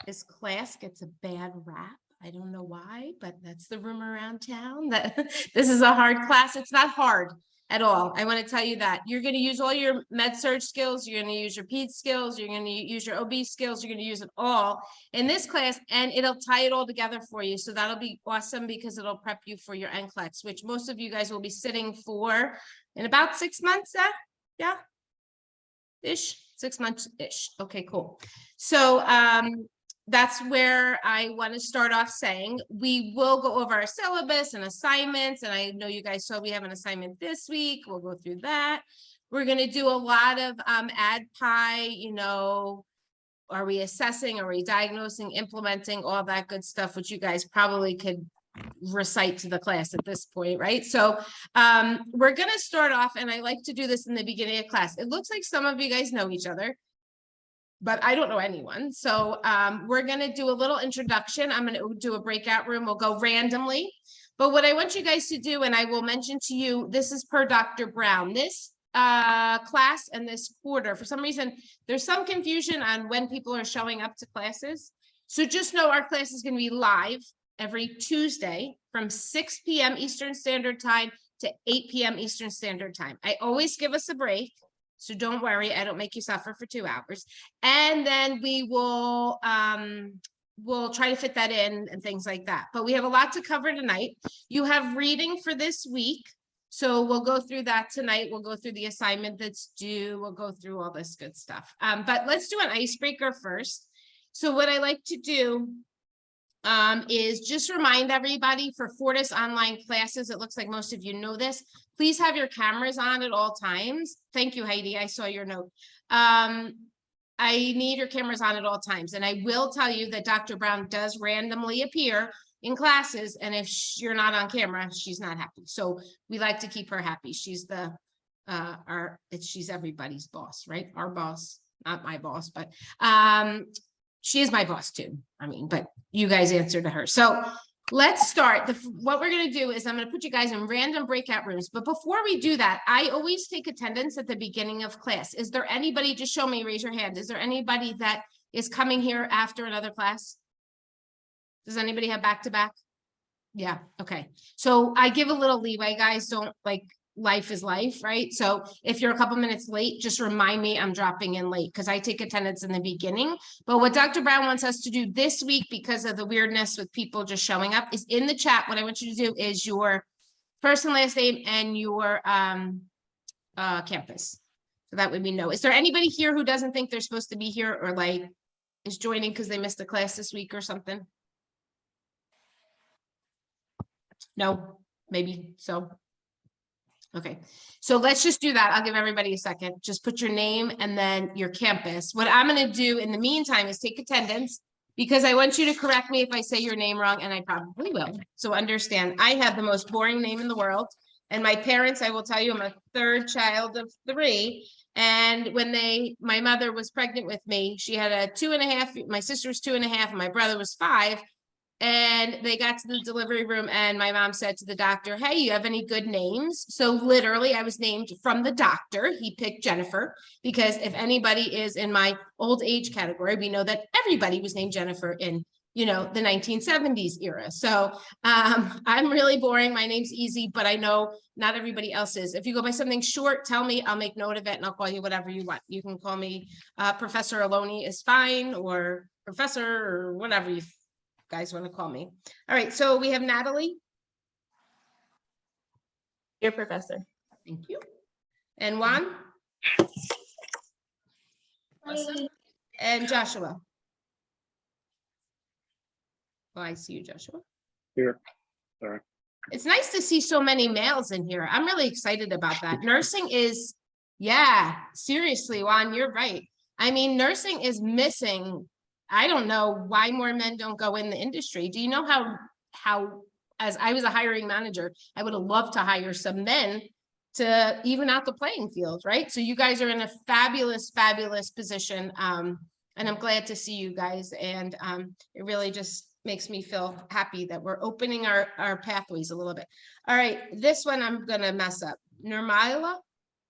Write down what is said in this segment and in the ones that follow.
This class gets a bad rap. I don't know why, but that's the rumor around town that this is a hard class. It's not hard at all. I want to tell you that you're going to use all your med surg skills. You're going to use your ped skills. You're going to use your OB skills. You're going to use it all in this class, and it'll tie it all together for you. So that'll be awesome because it'll prep you for your NCLEX, which most of you guys will be sitting for in about 6 months. Yeah, ish, 6 months ish. Okay, cool. So that's where I want to start off saying we will go over our syllabus and assignments. And I know you guys saw we have an assignment this week. We'll go through that. We're going to do a lot of ADPI, you know, are we assessing, are we diagnosing, implementing, all that good stuff, which you guys probably could recite to the class at this point, right? So we're going to start off, and I like to do this in the beginning of class. It looks like some of you guys know each other, but I don't know anyone. So we're going to do a little introduction. I'm going to do a breakout room. We'll go randomly. But what I want you guys to do, and I will mention to you, this is per Dr. Brown. This class and this quarter, for some reason, there's some confusion on when people are showing up to classes. So just know our class is going to be live every Tuesday from 6 p.m. Eastern Standard Time to 8 p.m. Eastern Standard Time. I always give us a break. So don't worry, I don't make you suffer for 2 hours. And then we will we'll try to fit that in and things like that. But we have a lot to cover tonight. You have reading for this week. So we'll go through that tonight. We'll go through the assignment that's due. We'll go through all this good stuff. But let's do an icebreaker first. So what I like to do is just remind everybody for Fortis online classes. It looks like most of you know this. Please have your cameras on at all times. Thank you, Heidi. I saw your note. I need your cameras on at all times. And I will tell you that Dr. Brown does randomly appear in classes. And if you're not on camera, she's not happy. So we like to keep her happy. She's the, she's everybody's boss, right? Our boss, not my boss, but she is my boss too. I mean, but you guys answer to her. So let's start. What we're going to do is I'm going to put you guys in random breakout rooms. But before we do that, I always take attendance at the beginning of class. Is there anybody, just show me, raise your hand. Is there anybody that is coming here after another class? Does anybody have back-to-back? Yeah. Okay. So I give a little leeway, guys. Don't like, life is life, right? So if you're a couple minutes late, just remind me I'm dropping in late because I take attendance in the beginning. But what Dr. Brown wants us to do this week, because of the weirdness with people just showing up, is in the chat. What I want you to do is your first and last name and your campus. So that way we know. Is there anybody here who doesn't think they're supposed to be here or like is joining because they missed a class this week or something? No, maybe so. Okay, so let's just do that. I'll give everybody a second. Just put your name and then your campus. What I'm going to do in the meantime is take attendance because I want you to correct me if I say your name wrong, and I probably will. So understand, I have the most boring name in the world. And my parents, I will tell you, I'm a third child of 3. And when my mother was pregnant with me, she had a 2.5, my sister was 2.5, and my brother was 5. And they got to the delivery room and my mom said to the doctor, hey, you have any good names? So literally I was named from the doctor. He picked Jennifer because if anybody is in my old age category, we know that everybody was named Jennifer in, you know, the 1970s era. So I'm really boring. My name's easy, but I know not everybody else is. If you go by something short, tell me, I'll make note of it and I'll call you whatever you want. You can call me Professor Aloni is fine, or Professor, or whatever you guys want to call me. All right, so we have Natalie. Dear Professor. Thank you. And Juan. Awesome. And Joshua. Oh, I see you, Joshua. Here. Sorry. It's nice to see so many males in here. I'm really excited about that. Nursing is, yeah, seriously, Juan, you're right. I mean, nursing is missing. I don't know why more men don't go in the industry. Do you know how as I was a hiring manager, I would have loved to hire some men to even out the playing field, right? So you guys are in a fabulous, fabulous position. And I'm glad to see you guys. And it really just makes me feel happy that we're opening our pathways a little bit. All right, this one I'm gonna mess up. Nirmala?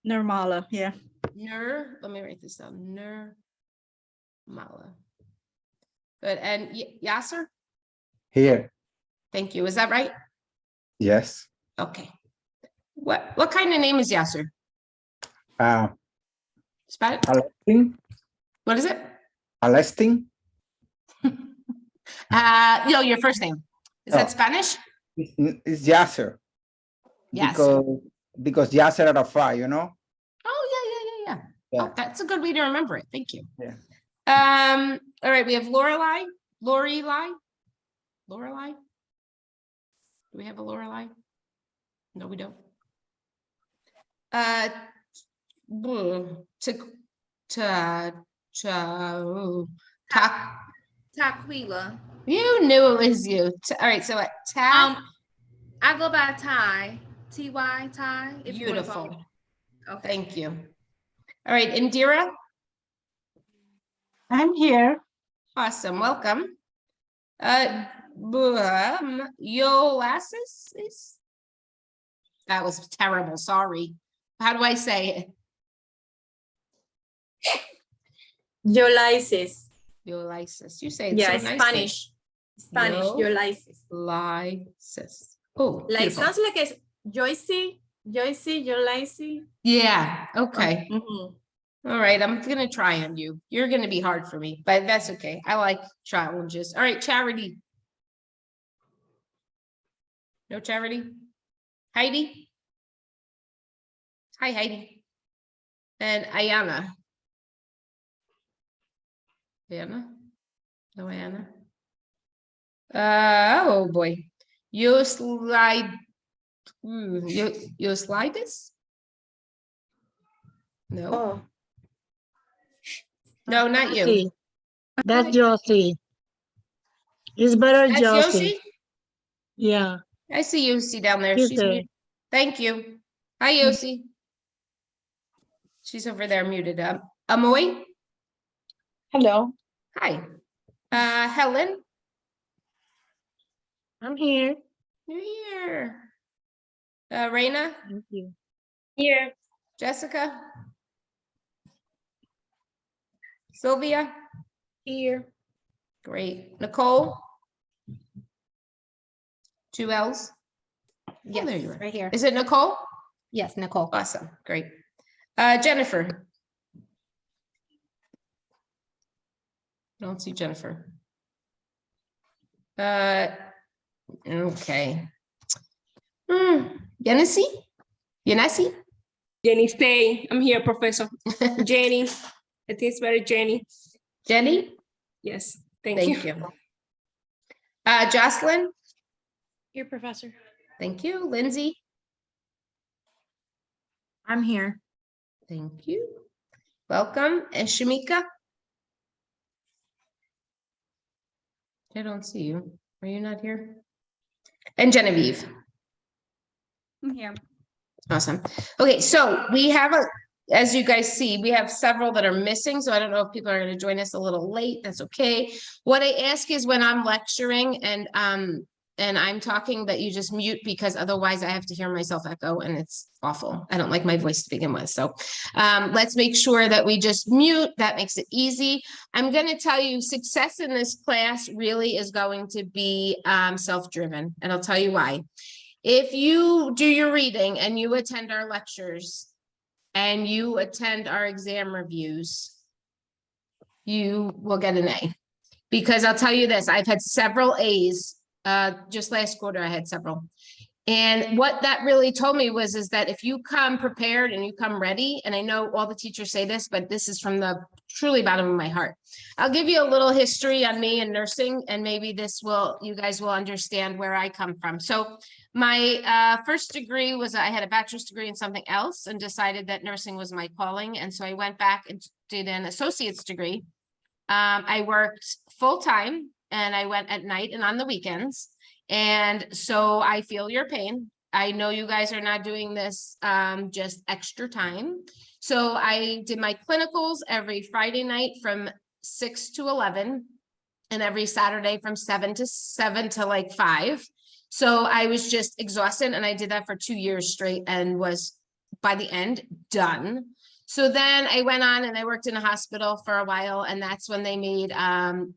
Nirmala, yeah. Let me write this down. Nirmala. Good. And Yasser? Here. Thank you. Is that right? Yes. Okay. What kind of name is Yasser? Spell it. Alestin. What is it? Alestin. No, your first name. Is that Oh. Spanish? It's Yasser. Yasser. Because Yasser Arafat, you know? Oh, yeah. Yeah. Oh, that's a good way to remember it. Thank you. Yeah. All right, we have Lorelei. Do we have a Lorelei? No, we don't. Taquila. You knew it was you. All right, so what? I go by Ty. Ty. Ty. if you wanna call Beautiful. me. Okay. Thank you. All right, Indira. I'm here. Awesome. Welcome. Yoasis is. That was terrible. Sorry. How do I say it? Yolisis. Yoasis. You say it Yeah, so nicely. Spanish. Spanish, Yo- Yolisis. Lysis. Oh, Like, beautiful. sounds like a Joycey, Yolisis. Yeah. Okay. Mhm. All right. I'm gonna try on you. You're gonna be hard for me, but that's okay. I like challenges. All right, Charity. No Charity. Heidi. Hi, Heidi. And Ayana. Ayana? No, Ayana. Oh boy. You slide. You slide this? No, Oh, no, not you. Josie. That's Josie. It's better That's Josie. Yoshi. Yeah. I see Yosi down there. She's She's there. muted. Thank you. Hi, Yosi. She's over there muted up. Amoy. Hello. Hi. Helen. I'm here. You're here. Raina. Thank you. Here. Jessica. Sylvia. here. Great. Nicole. 2 L's. Yes, there you are. right here. Is it Nicole? Yes, Nicole. Awesome. Great. Jennifer. I don't see Jennifer. Okay. Yanesi? Yanesi? Jenny, stay. I'm here, Professor. Jenny. I think it's better, Jenny. Jenny? Yes, thank Thank you. you. Jocelyn? Here, Professor. Thank you. Lindsay? I'm here. Thank you. Welcome. And Shamika? I don't see you. Are you not here? And Genevieve? I'm here. Awesome. Okay, so we have as you guys see, we have several that are missing. So I don't know if people are going to join us a little late. That's okay. What I ask is when I'm lecturing and I'm talking that you just mute because otherwise I have to hear myself echo and it's awful. I don't like my voice to begin with. So let's make sure that we just mute. That makes it easy. I'm going to tell you success in this class really is going to be self-driven. And I'll tell you why. If you do your reading and you attend our lectures and you attend our exam reviews, you will get an A. Because I'll tell you this, I've had several A's. Just last quarter, I had several. And what that really told me is that if you come prepared and you come ready, and I know all the teachers say this, but this is from the truly bottom of my heart. I'll give you a little history on me and nursing, and maybe you guys will understand where I come from. So my first degree was, I had a bachelor's degree in something else and decided that nursing was my calling. And so I went back and did an associate's degree. I worked full-time and I went at night and on the weekends. And so I feel your pain. I know you guys are not doing this just extra time. So I did my clinicals every Friday night from 6 to 11 and every Saturday from 7 to like 5. So I was just exhausted and I did that for 2 years straight and was by the end done. So then I went on and I worked in a hospital for a while, and that's when they made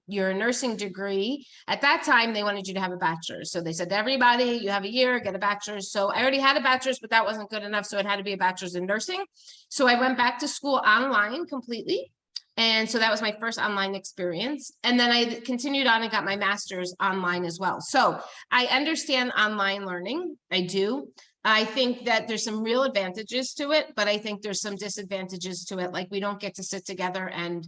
your nursing degree. At that time, they wanted you to have a bachelor's. So they said to everybody, you have a year, get a bachelor's. So I already had a bachelor's, but that wasn't good enough. So it had to be a bachelor's in nursing. So I went back to school online completely. And so that was my first online experience. And then I continued on and got my master's online as well. So I understand online learning. I do. I think that there's some real advantages to it, but I think there's some disadvantages to it. Like we don't get to sit together and,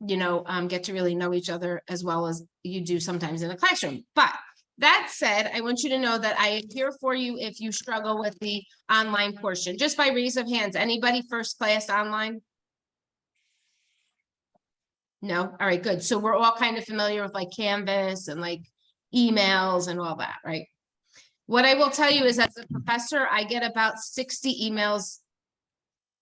get to really know each other as well as you do sometimes in a classroom. But that said, I want you to know that I am here for you if you struggle with the online portion. Just by raise of hands, anybody first class online? No? All right, good. So we're all kind of familiar with like Canvas and like emails and all that, right? What I will tell you is as a professor, I get about 60 emails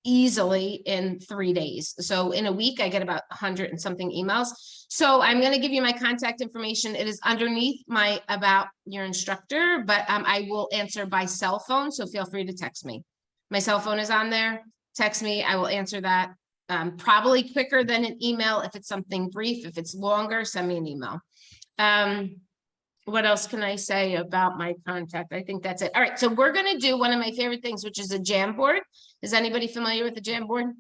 easily in 3 days. So in a week, I get about 100 and something emails. So I'm going to give you my contact information. It is underneath my about your instructor, but I will answer by cell phone. So feel free to text me. My cell phone is on there. Text me. I will answer that. Probably quicker than an email if it's something brief. If it's longer, send me an email. What else can I say about my contact? I think that's it. All right, so we're going to do one of my favorite things, which is a Jamboard. Is anybody familiar with the Jamboard?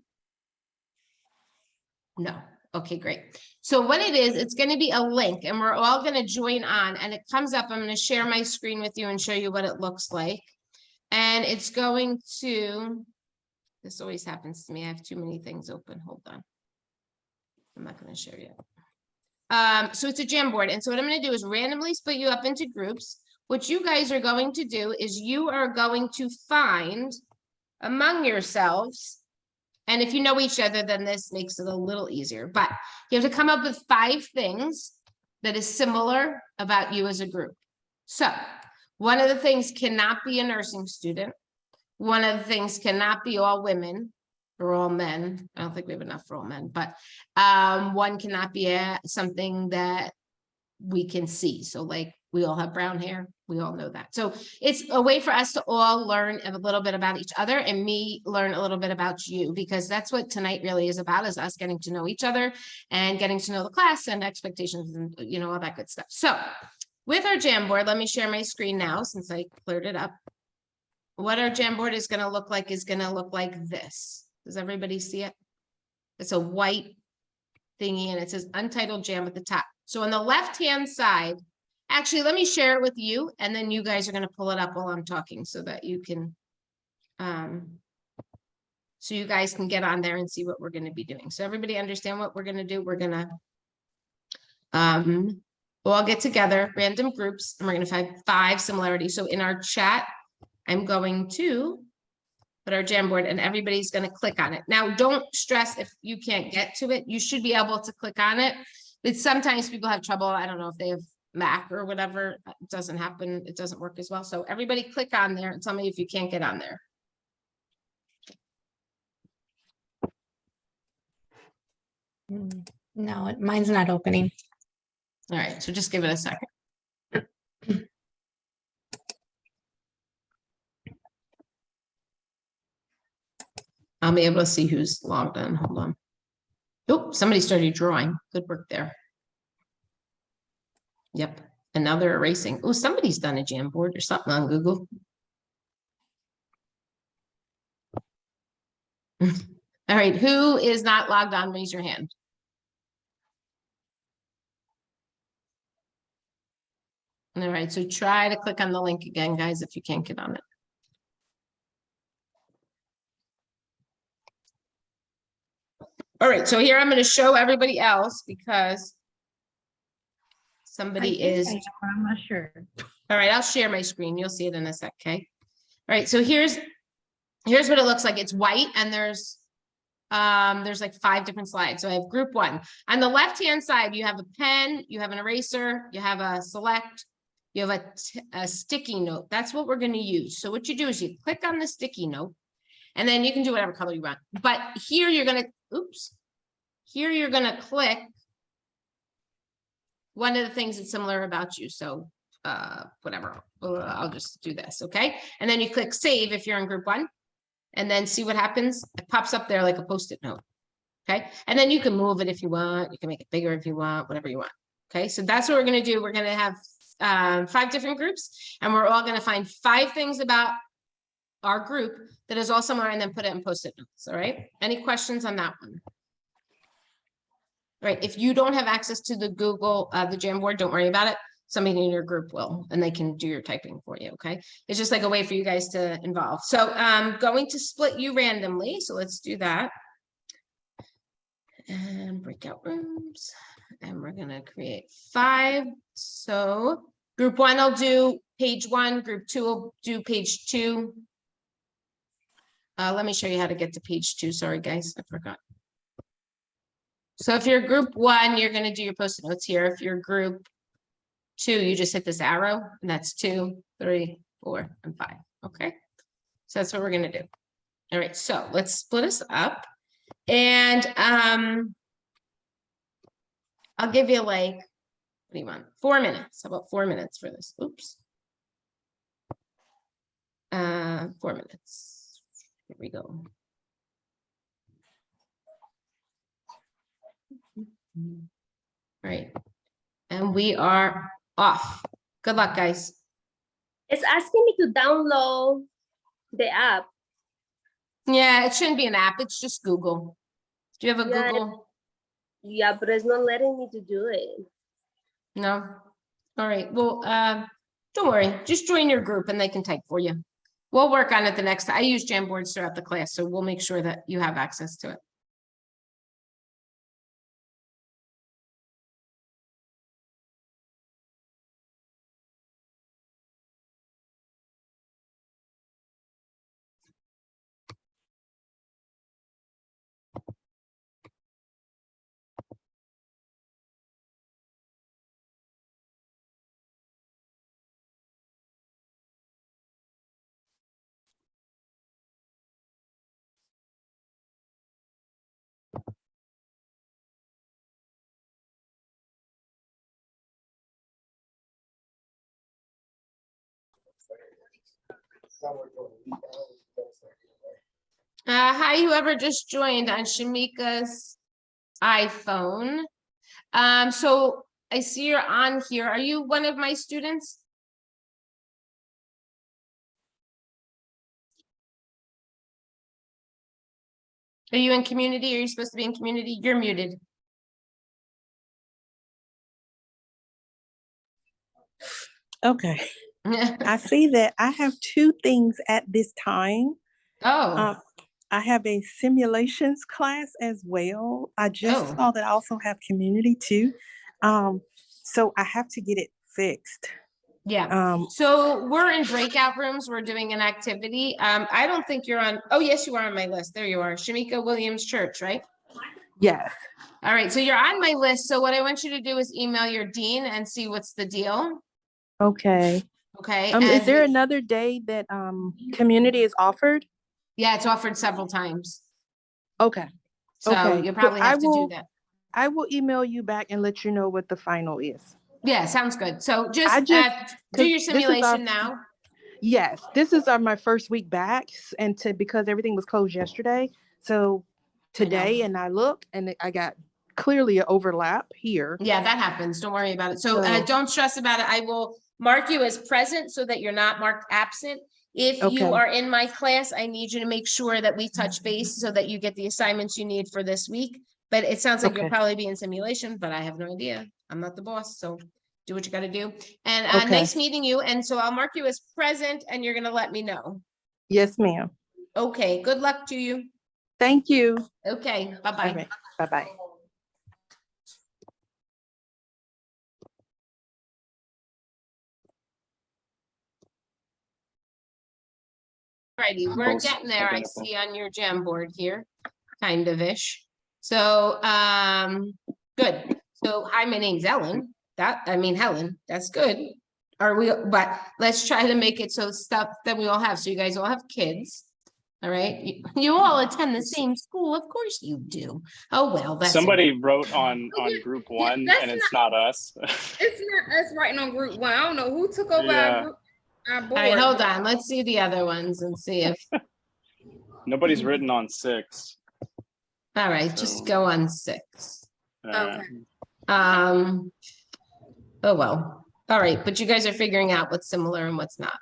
No. Okay, great. So what it is, it's going to be a link and we're all going to join on and it comes up. I'm going to share my screen with you and show you what it looks like. And it's going to, this always happens to me. I have too many things open. Hold on. I'm not going to share yet. So it's a Jamboard. And so what I'm going to do is randomly split you up into groups. What you guys are going to do is you are going to find among yourselves. And if you know each other, then this makes it a little easier, but you have to come up with 5 things that is similar about you as a group. So one of the things cannot be a nursing student. One of the things cannot be all women or all men. I don't think we have enough for all men, but one cannot be something that we can see. So like we all have brown hair. We all know that. So it's a way for us to all learn a little bit about each other and me learn a little bit about you, because that's what tonight really is about, is us getting to know each other and getting to know the class and expectations and, all that good stuff. So with our Jamboard, let me share my screen now since I cleared it up. What our Jamboard is going to look like this. Does everybody see it? It's a white thingy and it says Untitled Jam at the top. So on the left-hand side, actually, let me share it with you and then you guys are going to pull it up while I'm talking so that you can, so you guys can get on there and see what we're going to be doing. So everybody understand what we're going to do? We're going to, we'll all get together, random groups, and we're going to find 5 similarities. So in our chat, I'm going to put our Jamboard and everybody's going to click on it. Now, don't stress if you can't get to it. You should be able to click on it. But sometimes people have trouble. I don't know if they have Mac or whatever. It doesn't happen. It doesn't work as well. So everybody click on there and tell me if you can't get on there. No, mine's not opening. All right. So just give it a second. I'll be able to see who's logged in. Hold on. Oh, somebody started drawing. Good work there. Yep. And now they're erasing. Oh, somebody's done a Jamboard or something on Google. All right. Who is not logged on? Raise your hand. All right. So try to click on the link again, guys, if you can't get on it. All right, so here I'm going to show everybody else because somebody is. I'm not sure. All right, I'll share my screen. You'll see it in a sec, okay? All right, so here's what it looks like. It's white and there's like 5 different slides. So I have group 1. On the left-hand side, you have a pen, you have an eraser, you have a select, you have a sticky note. That's what we're going to use. So what you do is you click on the sticky note and then you can do whatever color you want. But here you're going to, here you're going to click one of the things that's similar about you. So whatever, I'll just do this, okay? And then you click save if you're in group 1. and then see what happens. It pops up there like a Post-it note. Okay, and then you can move it if you want. You can make it bigger if you want, whatever you want. Okay, so that's what we're going to do. We're going to have 5 different groups, and we're all going to find 5 things about our group that is all somewhere, and then put it in Post-it notes. All right, any questions on that one? All right, if you don't have access to the Google, the Jamboard, don't worry about it. Somebody in your group will, and they can do your typing for you, okay? It's just like a way for you guys to involve. So I'm going to split you randomly, so let's do that. And breakout rooms, and we're gonna create 5. So group 1 will do page 1, group 2 will do page 2. Let me show you how to get to page 2. Sorry, guys, I forgot. So if you're group 1, you're going to do your Post-it notes here. If you're group 2, you just hit this arrow, and that's 2, 3, 4, and 5. Okay, so that's what we're going to do. All right, so let's split us up, and I'll give you like, what do you want? 4 minutes. How about 4 minutes for this? Oops. 4 minutes. Here we go. Right, and we are off. Good luck, guys. It's asking me to download the app. Yeah, it shouldn't be an app. It's just Google. Do you have a Yeah, Google? Yeah, but it's not letting me to do it. No. All right. Well, don't worry. Just join your group and they can type for you. We'll work on it the next time. I use Jamboards throughout the class, so we'll make sure that you have access to it. Hi, whoever just joined on Shamika's iPhone. So I see you're on here. Are you one of my students? Are you in community? Are you supposed to be in community? You're muted. Okay, I see that I have 2 things at this time. Oh, I have a simulations class as well. I just Oh. saw that I also have community too. So I have to get it fixed. yeah. So we're in breakout rooms. We're doing an activity. I don't think you're on. Oh, yes, you are on my list. There you are. Shamika Williams Church, right? Yes. All right. So you're on my list. So what I want you to do is email your dean and see what's the deal. Okay. Okay. Is there And another day that community is offered? yeah, it's offered several times. Okay. So Okay. you'll So probably have to do that. I will email you back and let you know what the final is. Yeah, sounds good. So I just just- do your 'cause this is our- simulation now. Yes, this is my first week back, and because everything was closed yesterday, so today and I looked and I got clearly an overlap here. Yeah, that happens. Don't worry about it. So So- don't stress about it. I will mark you as present so that you're not marked absent. If you Okay. are in my class, I need you to make sure that we touch base so that you get the assignments you need for this week. But it sounds like you'll Okay. probably be in simulation, but I have no idea. I'm not the boss, so do what you gotta do. And Okay. nice meeting you. And so I'll mark you as present and you're gonna let me know. Yes, ma'am. Okay, good luck to you. Thank you. Okay, All bye-bye. right. Bye-bye. Alrighty, we're Both getting there. I identical. see on your Jamboard here, kind of ish. So, good. So, hi, my name's Helen. Helen, that's good. But let's try to make it so stuff that we all have. So you guys all have kids. All right. You all attend the same school. Of course you do. Oh, well, that's. Somebody wrote on Oh, yeah, group yeah, 1 that's and it's not us. It's not us writing on group 1. I don't know who took over Yeah. our board. All right, hold on. Let's see the other ones and see if. Nobody's written on 6. All right, just So- go on 6. Okay. Oh, well. All right, but you guys are figuring out what's similar and what's not.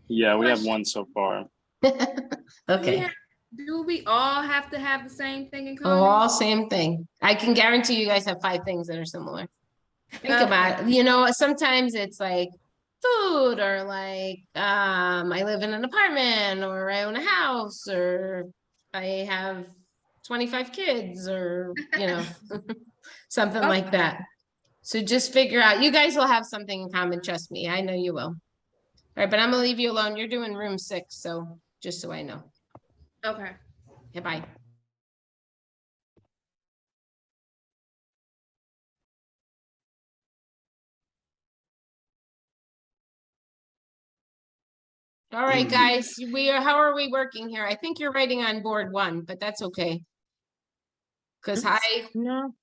Yeah, we have one so far. Okay, Do we all have to have the same thing in common? all same thing. I can guarantee you guys have 5 things that are similar. Think Okay. about it. You know, sometimes it's like food or like I live in an apartment or I own a house or I have 25 kids or you know something like that. So just figure out, you guys will have something in common, trust me. I know you will. All right, but I'm gonna leave you alone. You're doing room 6, so just so I know. Okay. Okay, bye. All right, guys, how are we working here? I think you're writing on board 1, but that's okay. Cause No,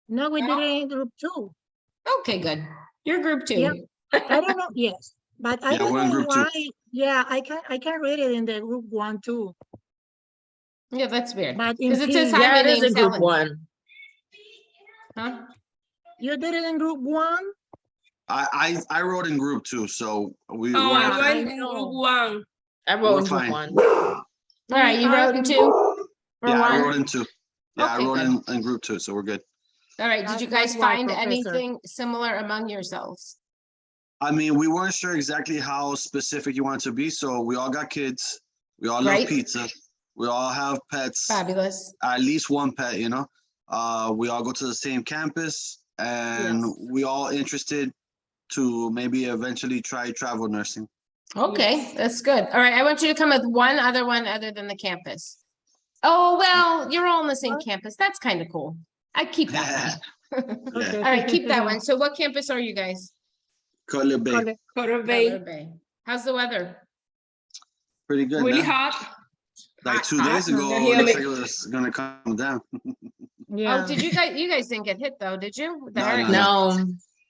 no, we did it in group 2. okay, good. You're group 2. Yep. I don't know, yes, but I Yeah, don't we're in know group 2. why. Yeah, I can read it in the group 1 too, Yeah, that's weird. but in Because it says P, hi, Yeah, my it is name's in group Helen. 1. Huh? you did it in group 1? I wrote in group 2, so we, Oh, we're, I I went in know. group 1. I we're wrote in group fine. 1. All right, you We are wrote in in 2? Or Yeah, I 1? wrote in 2. Yeah, I Okay, wrote good. in group 2, so we're good. All right, did you That's guys why, find Professor. anything similar among yourselves? I mean, we weren't sure exactly how specific you wanted to be, so we all got kids. We all love Right. pizza. We all have pets. Fabulous. At least one pet, you know. We all go to the same campus, and Yes. we all interested to maybe eventually try travel nursing. Okay, that's good. All right, I want you to come with one other than the campus. Oh, well, you're all on the same campus. That's kind of cool. I keep that one. Okay. All right, keep that one. So what campus are you guys? Cutler Bay, Cole- Coral Cutler Bay. Bay. How's the weather? pretty good. Really man. hot. Like Hot, 2 hot. days ago, Yeah, it looks me- like it was gonna come down. Yeah. Oh, did you guys didn't get hit though, did you? With the No, hurricane? No,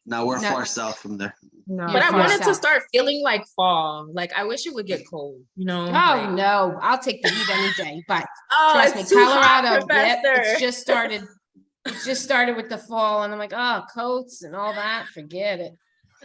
Now we're No. far south from there. No. You're but I far wanted to south. start feeling like fall. Like I wish it would get cold, you know? Oh, like- no, I'll take the heat any day, but Oh, trust me, it's too hot, Colorado, yep, it's Professor. just started. It's just started with the fall and I'm like, oh, coats and all that, forget it.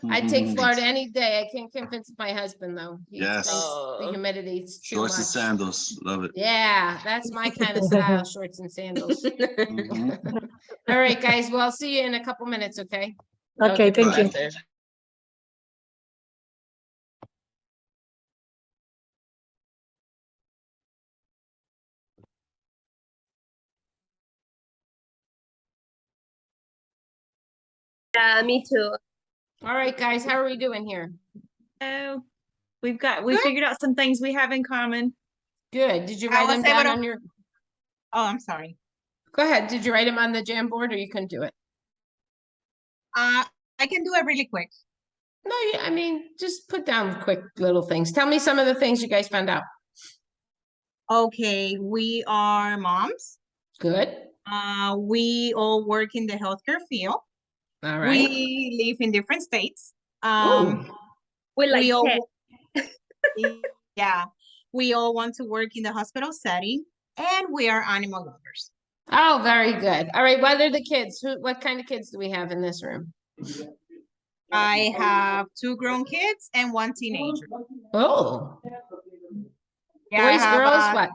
I'd take Florida any day. I can't convince my husband though. He Yes. thinks the Oh. humidity is too Shorts and much. sandals, love it. Yeah, that's my kind of style, shorts and sandals. Mhm. All right, guys, well, I'll see you in a couple minutes, okay? Okay, thank you. Professor. Yeah, me too. All right, guys, how are we doing here? So we figured out some things we have in common. Good. Did you I write them was able down to- on your, Oh, I'm sorry. go ahead. Did you write them on the Jamboard or you couldn't do it? I can do it really quick. No, yeah, I mean, just put down quick little things. Tell me some of the things you guys found out. Okay, we are moms. Good. We all work in the healthcare field. All right. We live in different states. Ooh. We like we all, pets. yeah, we all want to work in the hospital setting, and we are animal lovers. Oh, very good. All right, what are the kids? What kind of kids do we have in this room? I have 2 grown kids and 1 teenager. Oh, Yeah, I boys, have girls, a- what?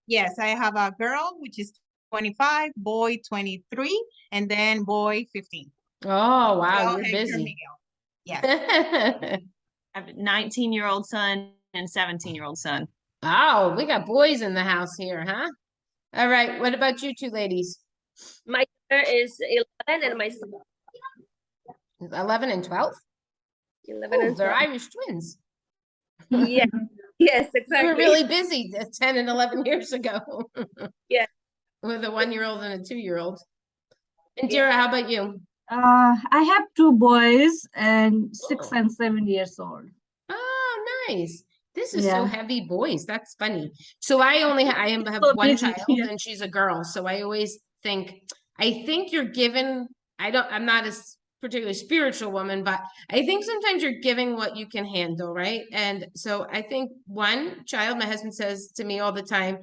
Yes, I have a girl, which is 25, boy 23, and then boy 15. Oh, wow, Miguel, you're Hector, busy. Miguel. Yes. Oh, I have a 19-year-old son and 17-year-old son. we got boys in the house here, huh? All right, what about you two ladies? My daughter is 11 and my son 11 and 12? 11 Oh, and they're 12. Irish twins. Yeah. Yes, They exactly. were really busy 10 and 11 years ago. Yeah. With a 1-year-old and a 2-year-old. And Dira, how about you? I have 2 boys and 6 Oh. and 7 years old. Oh, nice. This is so Yeah. heavy boys. That's funny. So I have So one busy, child yeah. and she's a girl. So I always think, you're given, I'm not as particularly spiritual woman, but I think sometimes you're giving what you can handle, right? And so I think one child, my husband says to me all the time,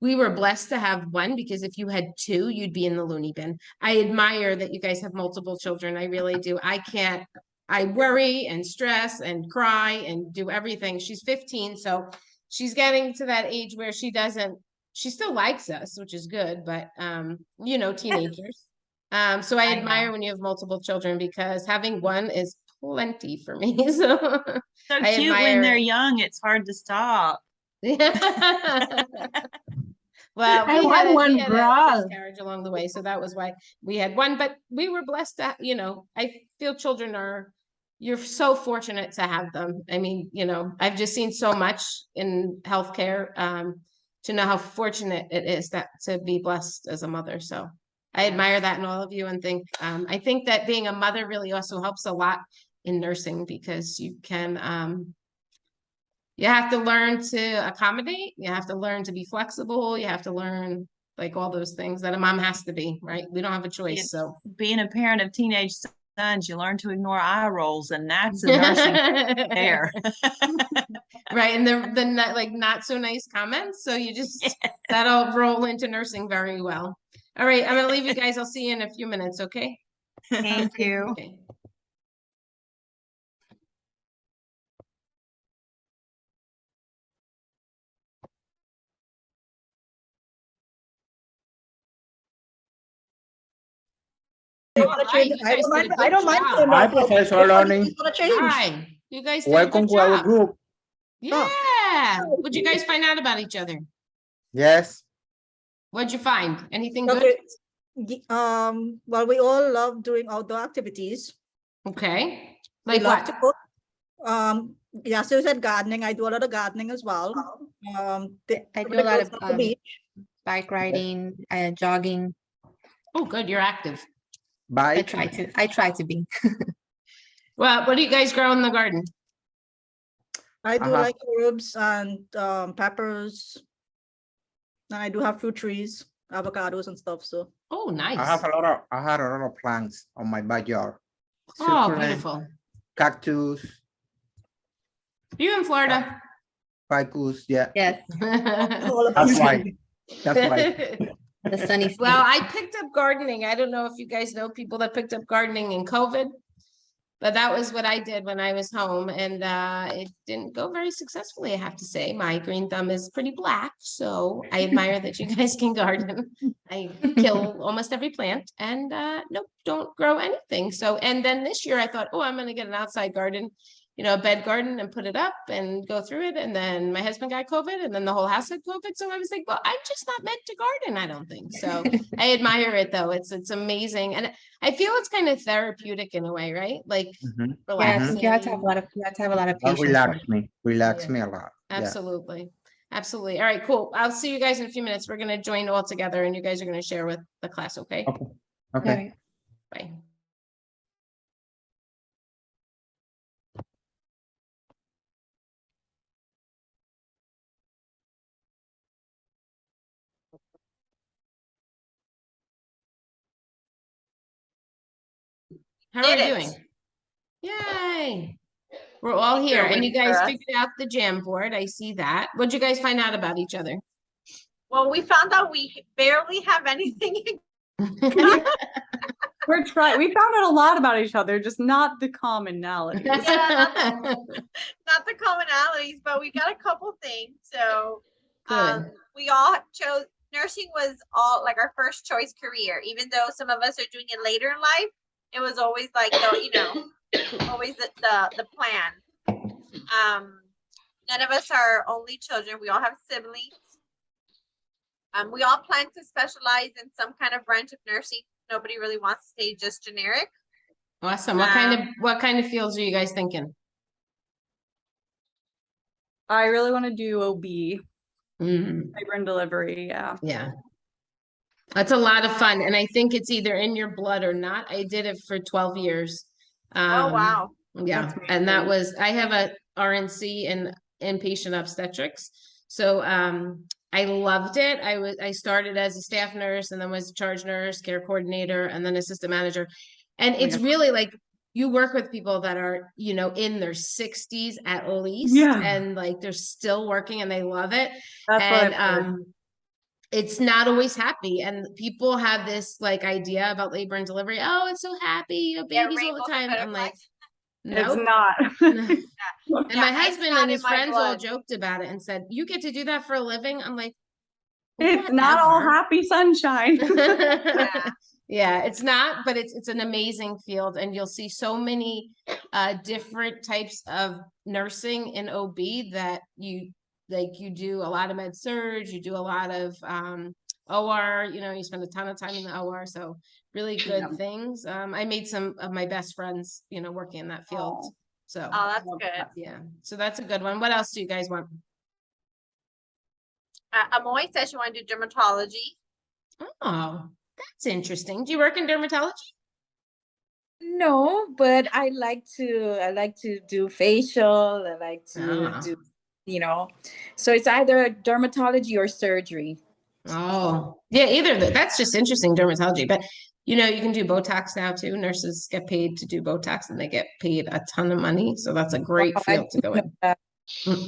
we were blessed to have one, because if you had two, you'd be in the loony bin. I admire that you guys have multiple children. I really do. I can't, I worry and stress and cry and do everything. She's 15, so she's getting to that age where she still likes us, which is good, but you know, teenagers. So I admire when you have multiple children, because having one is plenty for me. So So I cute when admire they're it. young, it's hard to stop. Well, I we want had one a girl. miscarriage along the way, so that was why we had one. But we were blessed to, you know, I feel children you're so fortunate to have them. I mean, you know, I've just seen so much in healthcare to know how fortunate it is to be blessed as a mother. So I admire that in all of you, and I think that being a mother really also helps a lot in nursing, because you have to learn to accommodate, you have to learn to be flexible, you have to learn like all those things that a mom has to be, right? We don't have a choice. So being a parent of teenage sons, you learn to ignore eye rolls, and that's a nursing care. Right, and the like not so nice comments, so you just that'll roll into nursing very well. All right, I'm gonna leave you guys. I'll see you in a few minutes, okay? Thank you. Okay. I don't mind. Hi, Professor Lonnie. Hi, you guys did a Welcome good to our job. group. Yeah. What'd you guys find out about each other? Yes. What'd you find? Anything good? Okay. Well, we all love doing outdoor activities. Okay. We Like love what? to cook. Yeah, so you said gardening. I do a lot of gardening as well. I do a lot of the beach. bike riding, jogging. Oh, good. You're active. I Bye. try to be. Well, what do you guys grow in the garden? I do Uh-huh. like herbs and peppers. And I do have fruit trees, avocados and stuff. So Oh, nice. I had a lot of plants on my backyard. Oh, Succulent, beautiful. Cactus, You in Florida? ficus, yeah. Yes, That's why. That's why. the sunny. Well, I picked up gardening. I don't know if you guys know people that picked up gardening in COVID, but that was what I did when I was home, and it didn't go very successfully, I have to say. My green thumb is pretty black, so I admire that you guys can garden. I kill almost every plant, and nope, don't grow anything. So, and then this year I thought, oh, I'm going to get an outside garden, you know, a bed garden, and put it up and go through it. And then my husband got COVID, and then the whole house had COVID. So I was like, well, I'm just not meant to garden, I don't think. So I admire it though. It's amazing. And I feel it's kind of therapeutic in a way, right? Like Yeah, I relaxing. think you have to have a lot of That patience. relax Yeah. me a lot. Yeah. Absolutely. Absolutely. All right, cool. I'll see you guys in a few minutes. We're going to join all together, and you guys are going to share with the class. Okay. Okay. Okay. Bye. How are we doing? Yay. We're all here, and you guys figured out the Jam board. I see that. What'd you guys find out about each other? Well, we found out we barely have anything in We found out a lot about each other, just not the commonalities. Yeah, not the commonalities, but we got a couple things. So we all chose nursing was all like our first choice career, even though some of us are doing it later in life. It was always like always the plan. None of us are only children. We all have siblings. We all plan to specialize in some kind of branch of nursing. Nobody really wants to stay just generic. Awesome. What kind of fields are you guys thinking? I really want to do OB, labor and delivery. Yeah. Yeah. That's a lot of fun. And I think it's either in your blood or not. I did it for 12 years. Oh, wow. Yeah. And that was, I have a RNC in inpatient obstetrics. So, I loved it. I started as a staff nurse, and then was a charge nurse, care coordinator, and then assistant manager. And it's Yeah. really like, you work with people that are, you know, in their 60s at least, Yeah. and like they're still working and they love it. That's what And I've heard. it's not always happy. And people have this like idea about labor and delivery. Oh, it's so happy, you Yeah, babies all the rainbows and time. I'm like, It's nope. not. And my Yeah, it's husband not and in his my friends all blood. joked about it and said, you get to do that for a living? I'm like, It's not all whatever. happy sunshine. Yeah, it's not, but it's an amazing field, and you'll see so many different types of nursing in OB that you do a lot of med surg, you do a lot of OR, you know, you spend a ton of time in the OR, so really good Yeah. things. I made some of my best friends, you know, working in that field. Oh. So Oh, that's good. yeah, so that's a good one. What else do you guys want? Amoy says she want to do dermatology. Oh, that's interesting. Do you work in dermatology? No, but I like to do facial. I like to Ah. do, you know, so it's either dermatology or surgery. Oh, yeah, that's just interesting, dermatology. But you know, you can do Botox now too. Nurses get paid to do Botox and they get paid a ton of money. So that's a great Wow, I field to go didn't know in. that.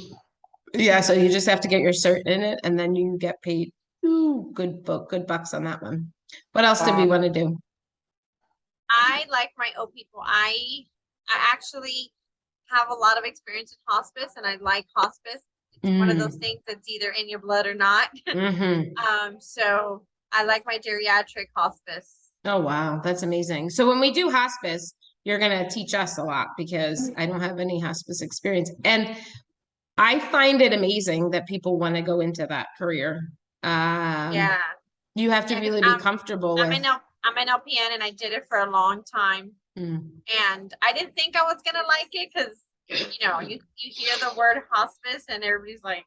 Yeah, so you just have to get your cert in it and then you get paid good bucks on that one. What else did we Wow. want to do? I like my old people. I actually have a lot of experience in hospice, and I like hospice. It's one of those things that's either in your blood or not. So I like my geriatric hospice. Oh, wow. That's amazing. So when we do hospice, you're going to teach us a lot because I don't have any hospice experience. And I find it amazing that people want to go into that career. Yeah. You have to Yeah, 'cause really be comfortable with. I'm an LPN and I did it for a long time. And I didn't think I was gonna like it because you know, you hear the word hospice and everybody's like,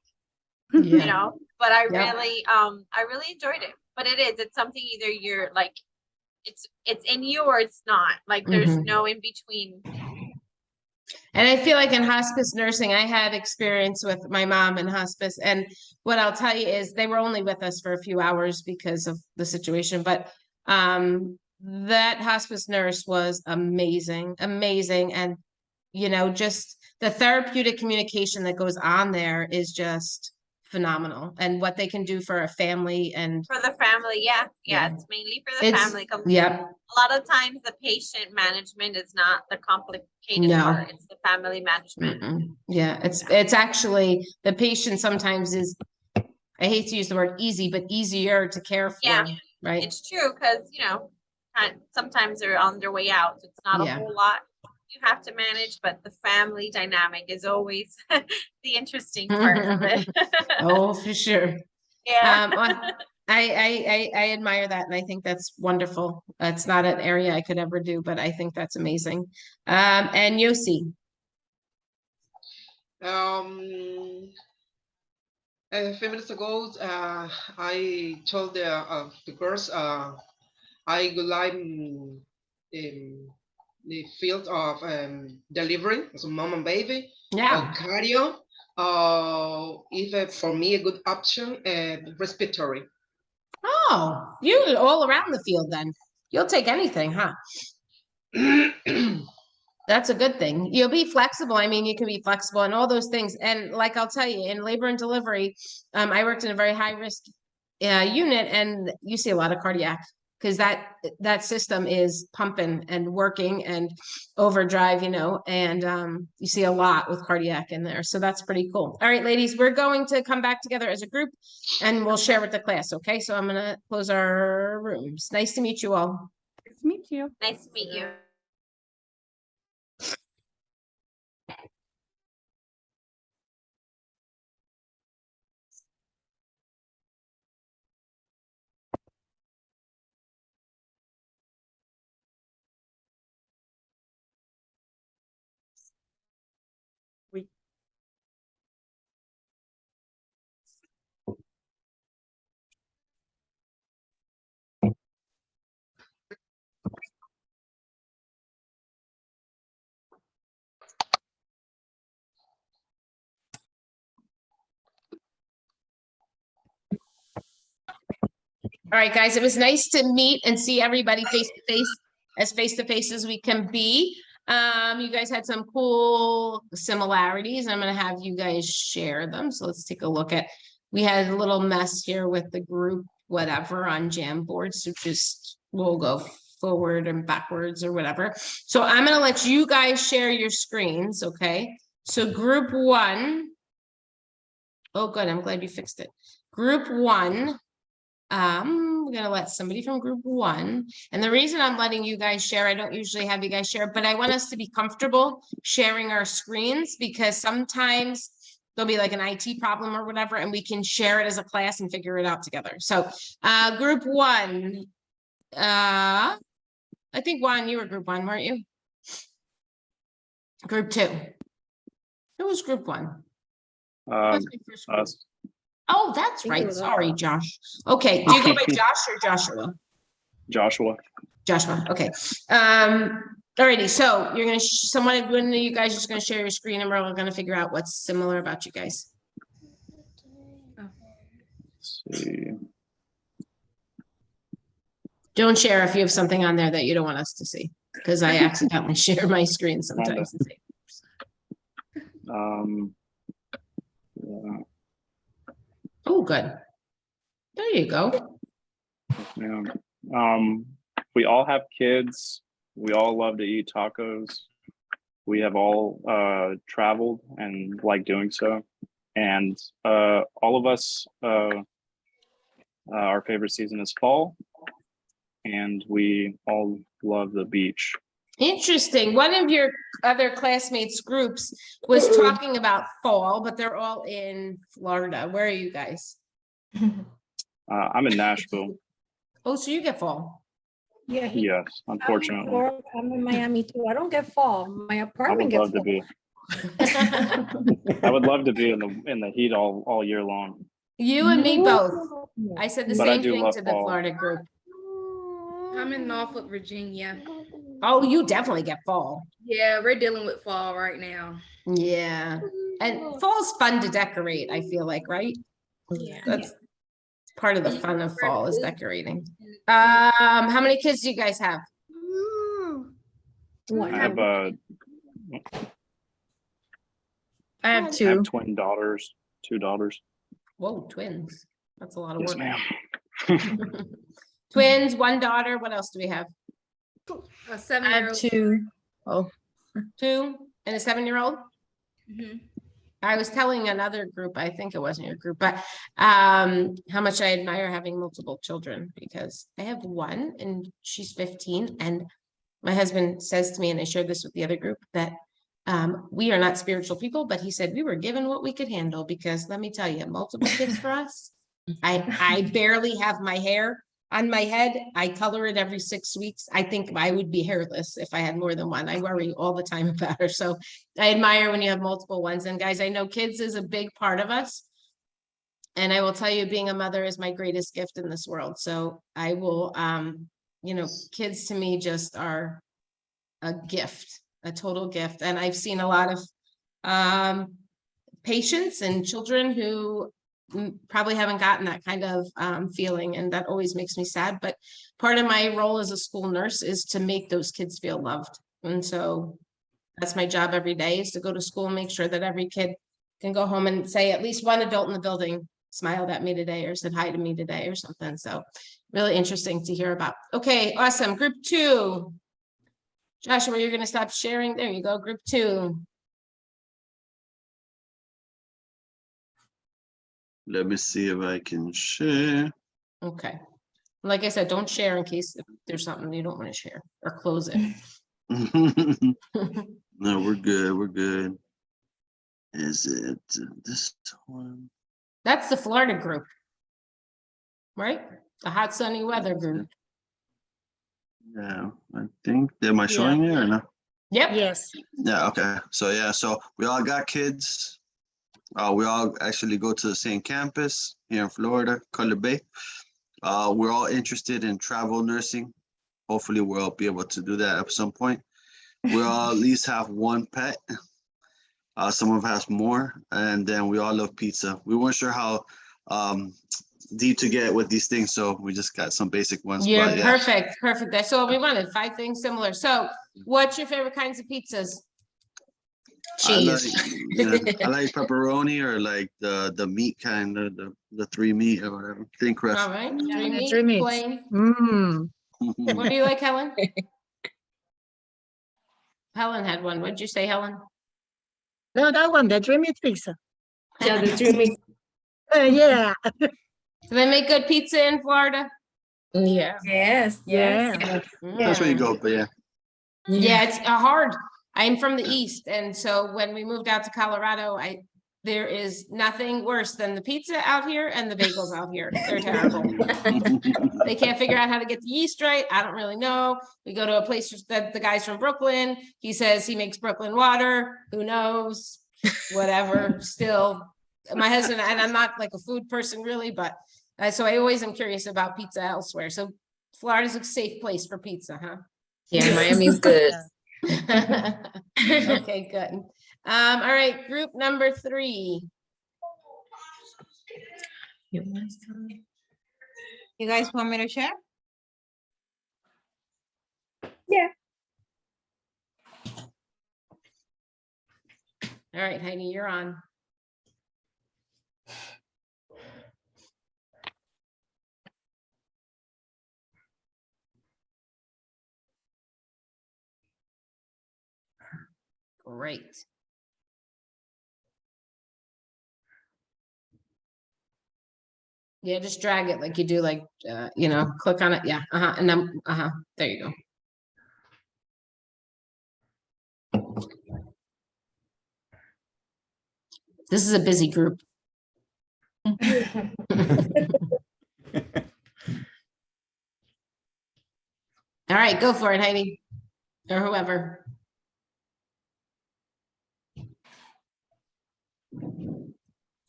you know, but I really enjoyed it. But it's something either you're like, it's in you or it's not. Like there's no in between. And I feel like in hospice nursing, I had experience with my mom in hospice. And what I'll tell you is they were only with us for a few hours because of the situation. But that hospice nurse was amazing, amazing. And, you know, just the therapeutic communication that goes on there is just phenomenal. And what they can do for a family and for the family, yeah. It's mainly for the family. A lot of times the patient management is not the complicated part. It's the family management. Yeah, it's actually the patient sometimes is, I hate to use the word easy, but easier to care for. Yeah, right. It's true because you know sometimes they're on their way out. So it's not a whole lot you have to manage, but the family dynamic is always the interesting part of it. Oh, for sure. Yeah. I admire that, and I think that's wonderful. It's not an area I could ever do, but I think that's amazing. And Yossi. A few minutes ago, I told the girls I would like the field of delivery, so mom and baby, or cardio, if for me a good option, respiratory. Oh, you're all around the field then. You'll take anything, huh? That's a good thing. You'll be flexible. I mean, you can be flexible in all those things. And like I'll tell you, in labor and delivery, I worked in a very high risk unit, and you see a lot of cardiac because that system is pumping and working and overdrive, you know, and you see a lot with cardiac in there. So that's pretty cool. All right, ladies, we're going to come back together as a group and we'll share with the class. Okay, so I'm going to close our rooms. Nice to meet you all. Nice to meet you. Nice to meet you. All right, guys, it was nice to meet and see everybody face to face. as face-to-face as we can be. You guys had some cool similarities. I'm gonna have you guys share them. So let's take a look at, we had a little mess here with the group, whatever, on Jamboard. So just, we'll go forward and backwards or whatever. So I'm gonna let you guys share your screens, okay? So group one. Oh, good, I'm glad you fixed it. Group one. We're gonna let somebody from group one. And the reason I'm letting you guys share, I don't usually have you guys share, but I want us to be comfortable sharing our screens because sometimes there'll be like an IT problem or whatever, and we can share it as a class and figure it out together. So group one, I think Juan, you were group one, weren't you? Group two. Who was group one? Us. Oh, that's right. Sorry, Josh. Okay, do you go by Josh or Joshua? Joshua. Joshua, okay. Alrighty, so you're gonna, someone, one of you guys is gonna share your screen and we're all gonna figure out what's similar about you guys. Let's see. Don't share if you have something on there that you don't want us to see, because I accidentally share my screen sometimes. Yeah. Oh, good. There you go. Yeah. We all have kids. We all love to eat tacos. We have all traveled and like doing so. And all of us, our favorite season is fall. And we all love the beach. Interesting. One of your other classmates groups was talking about fall, but they're all in Florida. Where are you guys? I'm in Nashville. Oh, so you get fall. Yeah. Yes, unfortunately. I'm in Miami too. I don't get fall. My I apartment would gets love to be. I would love to be in the heat all year long. You and me both. I said the But I same do thing love to the fall. Florida group. I'm in Norfolk, Virginia. Oh, you definitely get fall. Yeah, we're dealing with fall right now. Yeah. And fall's fun to decorate, I feel like, right? Yeah. That's part of the fun of fall is decorating. How many kids do you guys have? I have I have two. I have twin daughters, 2 daughters. Whoa, twins. That's a lot of Yes, work. ma'am. Twins, 1 daughter. What else do we have? A 7-year-old. I have 2. Oh, 2 and a 7-year-old. Mhm. I was telling another group, I think it wasn't your group, but how much I admire having multiple children because I have 1 and she's 15. And my husband says to me, and I shared this with the other group, that we are not spiritual people, but he said we were given what we could handle because let me tell you, multiple kids for us. I barely have my hair on my head. I color it every 6 weeks. I think I would be hairless if I had more than 1. I worry all the time about her. So I admire when you have multiple ones. And guys, I know kids is a big part of us. And I will tell you, being a mother is my greatest gift in this world. So I will, you know, kids to me just are a gift, a total gift. And I've seen a lot of patients and children who probably haven't gotten that kind of feeling, and that always makes me sad. But part of my role as a school nurse is to make those kids feel loved. And so that's my job every day, is to go to school and make sure that every kid can go home and say at least one adult in the building smiled at me today or said hi to me today or something. So really interesting to hear about. Okay, awesome. Group 2. Joshua, you're going to stop sharing. There you go. Group 2. Let me see if I can share. Okay. Like I said, don't share in case if there's something you don't want to share, or close it. No, we're good. We're good. Is it this one? That's the Florida group, right? The hot sunny weather group. Yeah, I think. Am I showing it or no? Yep. Yes. Yeah. Okay. So yeah. So we all got kids. We all actually go to the same campus here in Florida, Color Bay. We're all interested in travel nursing. Hopefully we'll be able to do that at some point. We all at least have 1 pet. Some of us has more, and then we all love pizza. We weren't sure how deep to get with these things, so we just got some basic ones. You're but yeah. perfect. That's all we wanted. 5 things similar. So what's your favorite kinds of pizzas? Cheese. I like pepperoni or like the meat kind of the 3 meat or whatever. Thin crust. All right. 3 meat, 3 meats. plain. Mm. What do you like, Helen? Helen had one. What'd you say, Helen? No, that one, the 3 meat pizza. Yeah, the 3 meat. Yeah. Do they make good pizza in Florida? Yeah. Yes, Yeah. yes. That's where you go, but yeah. Yeah, it's hard. I'm from the East. And so when we moved out to Colorado, there is nothing worse than the pizza out here and the bagels out here. They're terrible. They can't figure out how to get the yeast right. I don't really know. We go to a place that the guy's from Brooklyn. He says he makes Brooklyn water. Who knows? Whatever. Still, my husband, and I'm not like a food person really, but so I always am curious about pizza elsewhere. So Florida's a safe place for pizza, huh? Yeah, Miami's good. Okay, good. All right, group number 3. You guys want me to share? Yeah. All right, Heidi, you're on. Great. Yeah, just drag it like you do, like, click on it. Yeah. And then, there you go. This is a busy group. All right, go for it, Heidi, or whoever.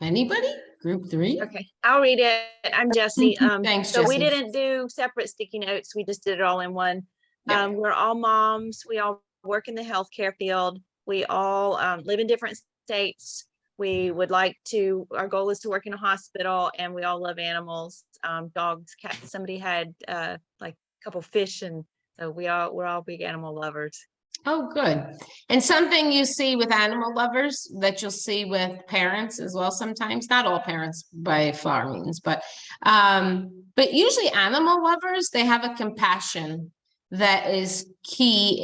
Anybody? Group 3? Okay, I'll read it. I'm Jessie. Thanks, so we Jessie. didn't do separate sticky notes. We just did it all in one. Yeah. We're all moms. We all work in the healthcare field. We all live in different states. We would like to, our goal is to work in a hospital, and we all love animals, dogs, cats. Somebody had like a couple fish, and so we're all big animal lovers. Oh, good. And something you see with animal lovers that you'll see with parents as well sometimes, not all parents by far means, but usually animal lovers, they have a compassion that is key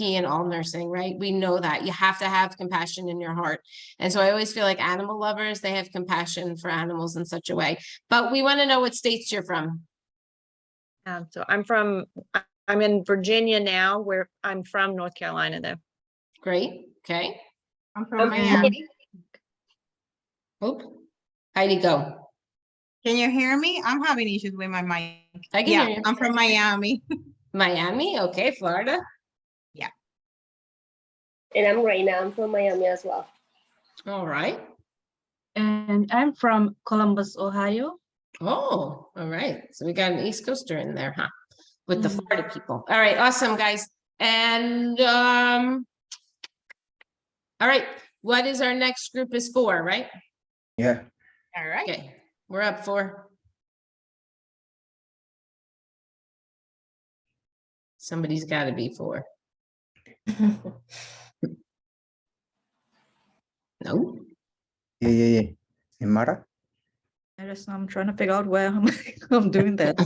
in all nursing, right? We know that you have to have compassion in your heart. And so I always feel like animal lovers, they have compassion for animals in such a way. But we want to know what states you're from. So I'm in Virginia now, where I'm from North Carolina though. Great. Okay. I'm from Miami. Oop. Heidi, go. Can you hear me? I'm having issues with my mic. I can hear you. I'm from Miami. Miami. Okay. Florida. Yeah. And I'm Raina. I'm from Miami as well. All right. And I'm from Columbus, Ohio. Oh, all right. So we got an East Coaster in there, huh? With the Florida people. All right, awesome, guys. And all right, what is our next group is 4, right? Yeah. All right. Okay, we're up 4. Somebody's got to be 4. No. Yeah. And Mara? I'm trying to figure out where I'm doing that.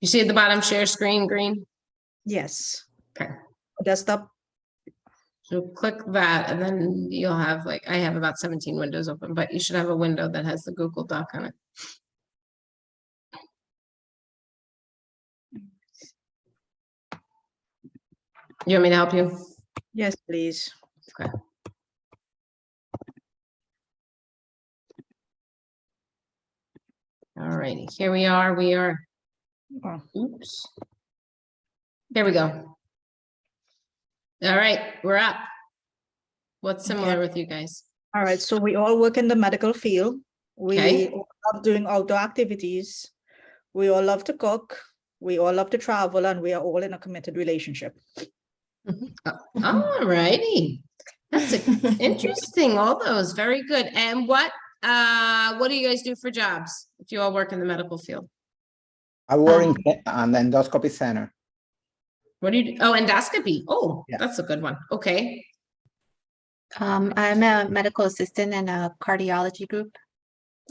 You see at the bottom, share screen, green? Yes. Okay. Desktop. So click that, and then you'll have I have about 17 windows open, but you should have a window that has the Google Doc on it. You want me to help you? Yes, please. Okay. All righty, here we are. Oops. There we go. All right, we're up. What's similar with you guys? All right, so we all work in the medical field. We Okay. all love doing outdoor activities. We all love to cook. We all love to travel, and we are all in a committed relationship. All righty. That's interesting. All those, very good. And what do you guys do for jobs if you all work in the medical field? I work on the endoscopy center. What do you do? Oh, endoscopy. Oh, Yeah. that's a good one. Okay. I'm a medical assistant in a cardiology group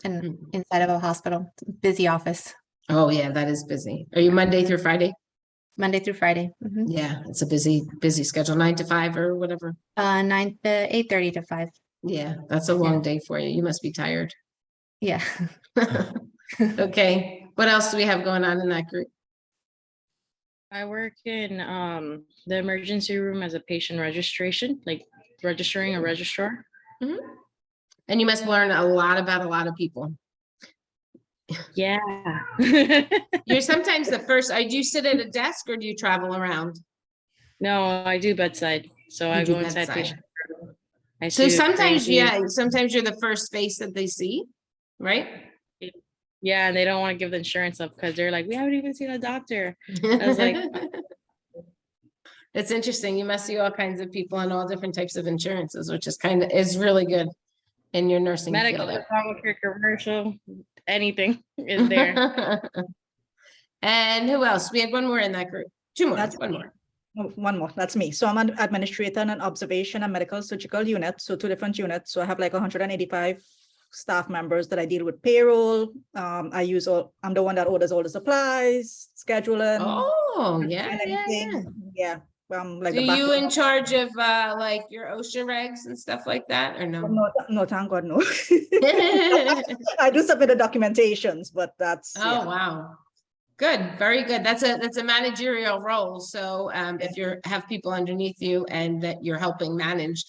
and inside of a hospital. Busy office. Oh, yeah, that is busy. Are you Monday through Friday? Monday through Friday. Mhm. Yeah, it's a busy schedule, 9 to 5 or whatever. 8:30 to 5. Yeah, that's a long day for you. You must be tired. Yeah. Okay. What else do we have going on in that group? I work in the emergency room as a patient registration, like registering a registrar. And you must learn a lot about a lot of people. Yeah. You're sometimes the first. Do you sit at a desk or do you travel around? No, I do bedside. So I do go inside bedside. patient. I So see the sometimes, crazy- sometimes you're the first face that they see, right? Yeah, and they don't want to give the insurance up because they're like, we haven't even seen a doctor. I was like, It's interesting. You must see all kinds of people on all different types of insurances, which is really good in your nursing medical, field. Obamacare, commercial, anything is there. And who else? We had one more in that group. Two more. That's one more. Oh, one more, that's me. So I'm an administrator in an observation and medical surgical unit. So 2 different units. So I have like 185 staff members that I deal with payroll. I'm the one that orders all the supplies, scheduling. Oh, yeah, and yeah, everything. Yeah. Like Do the back you end. in charge of like your OSHA regs and stuff like that or no? No, thank God, no. I do submit the documentations, but that's Oh, wow. Good, very good. That's a managerial role. So if you have people underneath you and that you're helping manage,